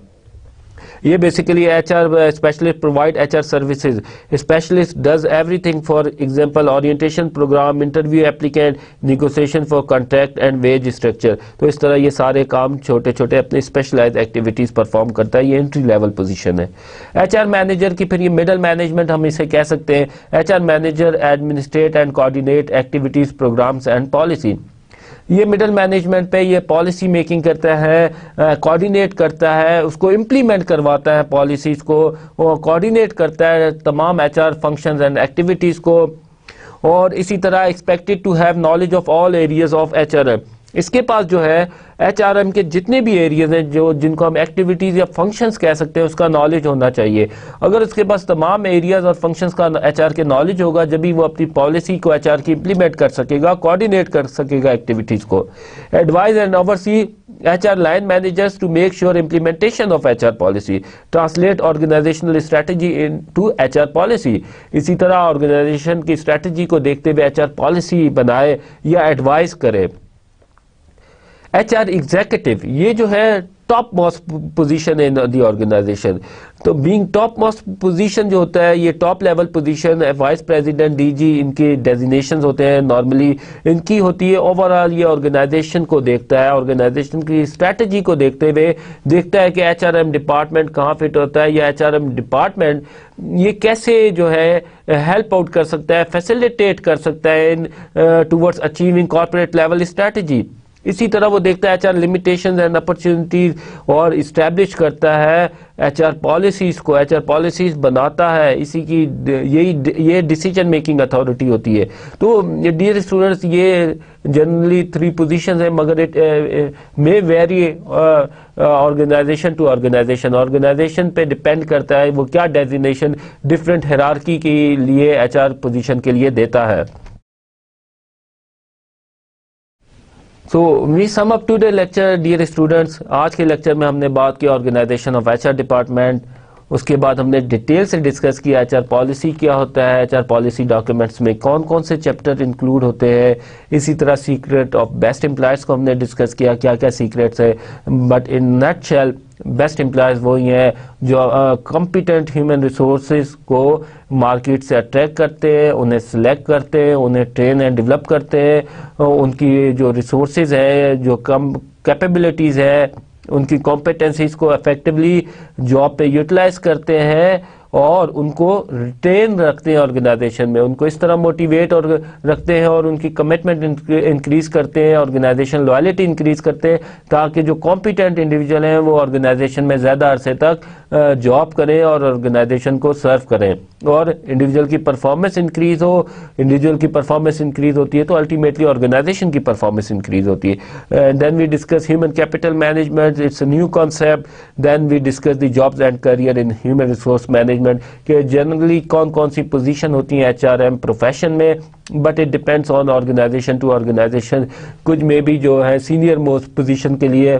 یہ basically H R specialist provide H R services. Specialist does everything, for example orientation program, interview applicant, negotiation for contract and wage structure. تو اس طرح یہ سارے کام چھوٹے چھوٹے اپنے اسپیشلائز ایکٹیویٹیز پرفارم کرتا ہے. یہ انٹری لیول پوزیشن ہے. ایچ آر مینیجر کی پھر یہ مڈل مینجمنٹ ہم اسے کہہ سکتے ہیں. H R manager administrate and coordinate activities, programs and policy. یہ مڈل مینجمنٹ پہ یہ پالیسی میکنگ کرتا ہے، کوآرڈینیٹ کرتا ہے، اس کو امپلیمنٹ کرواتا ہے، پالیسیز کو کوآرڈینیٹ کرتا ہے تمام H R functions and activities کو، اور اسی طرح expected to have knowledge of all areas of H R M. اس کے پاس جو ہے ایچ آر ایم کے جتنے بھی ایریاز ہیں جن کو ہم ایکٹیویٹیز یا فنکشنز کہہ سکتے ہیں، اس کا نالج ہونا چاہیے. اگر اس کے پاس تمام ایریاز اور فنکشنز کا ایچ آر کے نالج ہوگا، جبھی وہ اپنی پالیسی کو ایچ آر کی امپلیمنٹ کر سکے گا، کوآرڈینیٹ کر سکے گا ایکٹیویٹیز کو. Advise and oversee H R line managers to make sure implementation of H R policy, translate organizational strategy into H R policy. اسی طرح آرگنائزیشن کی اسٹریٹجی کو دیکھتے ہوئے ایچ آر پالیسی بنائے یا ایڈوائز کرے. ایچ آر ایگزیکٹو یہ جو ہے top most position in the organization. تو بینگ ٹاپ موسٹ پوزیشن جو ہوتا ہے، یہ top level position vice president, D G, ان کے ڈیزینیشنز ہوتے ہیں نارملی، ان کی ہوتی ہے. اوور آل یہ آرگنائزیشن کو دیکھتا ہے، آرگنائزیشن کی اسٹریٹجی کو دیکھتے ہوئے دیکھتا ہے کہ ایچ آر ایم ڈپارٹمنٹ کہاں فٹ ہوتا ہے، یا ایچ آر ایم ڈپارٹمنٹ یہ کیسے جو ہے ہیلپ آؤٹ کر سکتا ہے، فیسیلیٹیٹ کر سکتا ہے towards achieving corporate level strategy. اسی طرح وہ دیکھتا ہے H R limitations and opportunities اور اسٹیبلش کرتا ہے ایچ آر پالیسیز کو، ایچ آر پالیسیز بناتا ہے. اسی کی یہ ڈیسیجن میکنگ اتھارٹی ہوتی ہے. تو ڈیئر اسٹوڈنٹس، یہ جنرلی 3 پوزیشنز ہیں، مگر it may vary organization to organization. Organization پہ ڈپینڈ کرتا ہے وہ کیا ڈیزینیشن ڈفرینٹ ہیرارکی کے لیے ایچ آر پوزیشن کے لیے دیتا ہے. So we sum up today lecture, dear students. آج کے لیکچر میں ہم نے بات کی organization of H R department. اس کے بعد ہم نے ڈیٹیل سے ڈسکس کیا ایچ آر پالیسی کیا ہوتا ہے، ایچ آر پالیسی ڈاکیومنٹس میں کون کون سے چیپٹر انکلوڈ ہوتے ہیں. اسی طرح سیکرٹ آف بیسٹ امپلائز کو ہم نے ڈسکس کیا، کیا کیا سیکرٹس ہے. But in nutshell best employees وہی ہیں جو کمپیٹنٹ ہیومن ریسورسز کو مارکیٹ سے اٹریکٹ کرتے ہیں، انہیں سلیکٹ کرتے ہیں، انہیں ٹرین اینڈ ڈیولپ کرتے ہیں، ان کی جو ریسورسز ہیں، جو کم کیپیبلٹیز ہے، ان کی کمپیٹنسیز کو افیکٹولی جاب پہ یوٹیلائز کرتے ہیں اور ان کو ریٹین رکھتے ہیں آرگنائزیشن میں. ان کو اس طرح موٹیویٹ اور رکھتے ہیں اور ان کی کمٹمنٹ انکریز کرتے ہیں، آرگنائزیشن لوائلٹی انکریز کرتے ہیں، تاکہ جو کمپیٹنٹ انڈیویجول ہیں وہ آرگنائزیشن میں زیادہ عرصے تک جاب کریں اور آرگنائزیشن کو سرو کریں، اور انڈیویجول کی پرفارمنس انکریز ہو. انڈیویجول کی پرفارمنس انکریز ہوتی ہے تو الٹیمیٹلی آرگنائزیشن کی پرفارمنس انکریز ہوتی ہے. Then we discuss human capital management, it's a new concept. Then we discuss the jobs and career in human resource management, کہ جنرلی کون کون سی پوزیشن ہوتی ہیں ایچ آر ایم پروفیشن میں، but it depends on organization to organization. کچھ میں بھی جو ہے سینئر موسٹ پوزیشن کے لیے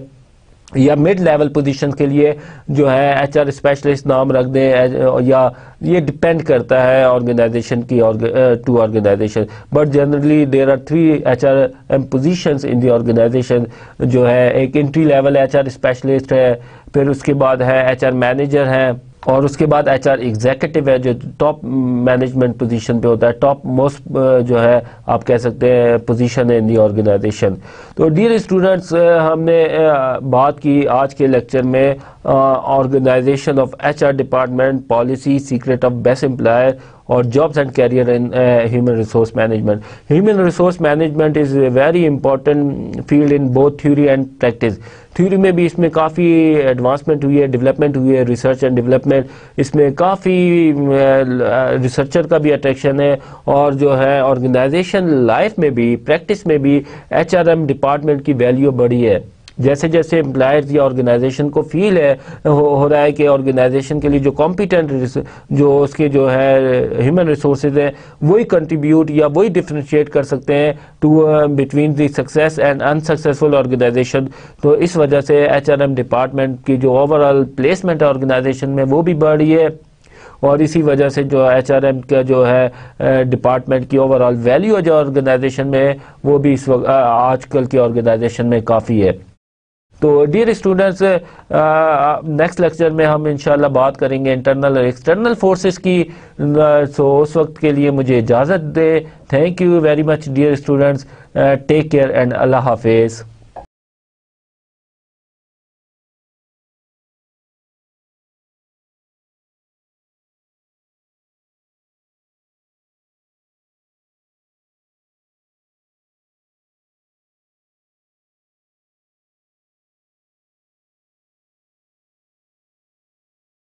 یا مڈ لیول پوزیشن کے لیے جو ہے ایچ آر اسپیشلسٹ نام رکھ دیں، یا یہ ڈپینڈ کرتا ہے آرگنائزیشن کی to organization. But generally there are 3 H R M positions in the organization. جو ہے ایک entry level H R specialist ہے، پھر اس کے بعد ہے ایچ آر مینیجر ہے، اور اس کے بعد ایچ آر ایگزیکٹو ہے جو ٹاپ مینجمنٹ پوزیشن پہ ہوتا ہے، ٹاپ موسٹ جو ہے آپ کہہ سکتے ہیں پوزیشن ہے ان دی آرگنائزیشن. تو ڈیئر اسٹوڈنٹس، ہم نے بات کی آج کے لیکچر میں organization of H R department, policy, secret of best employer اور jobs and career in human resource management. Human resource management is a very important field in both theory and practice. Theory میں بھی اس میں کافی advancement ہوئی ہے، development ہوئی ہے، research and development. اس میں کافی researcher کا بھی اٹریکشن ہے، اور جو ہے آرگنائزیشن لائف میں بھی، پریکٹس میں بھی ایچ آر ایم ڈپارٹمنٹ کی ویلیو بڑھی ہے. جیسے جیسے امپلائرز یا آرگنائزیشن کو فیل ہو رہا ہے کہ آرگنائزیشن کے لیے جو کمپیٹنٹ جو اس کے جو ہے ہیومن ریسورسز ہیں وہی کنٹریبیوٹ یا وہی ڈفرینشیٹ کر سکتے ہیں between the success and unsuccessful organization. تو اس وجہ سے ایچ آر ایم ڈپارٹمنٹ کی جو اوور آل پلیسمنٹ ہے آرگنائزیشن میں وہ بھی بڑھی ہے، اور اسی وجہ سے جو ایچ آر ایم کا جو ہے ڈپارٹمنٹ کی اوور آل ویلیو جو آرگنائزیشن میں ہے وہ بھی اس وقت آج کل کی آرگنائزیشن میں کافی ہے. تو ڈیئر اسٹوڈنٹس، نیکسٹ لیکچر میں ہم انشاءاللہ بات کریں گے انٹرنل اور ایکسٹرنل فورسز کی. سو اس وقت کے لیے مجھے اجازت دے. Thank you very much dear students. Take care and اللہ حافظ.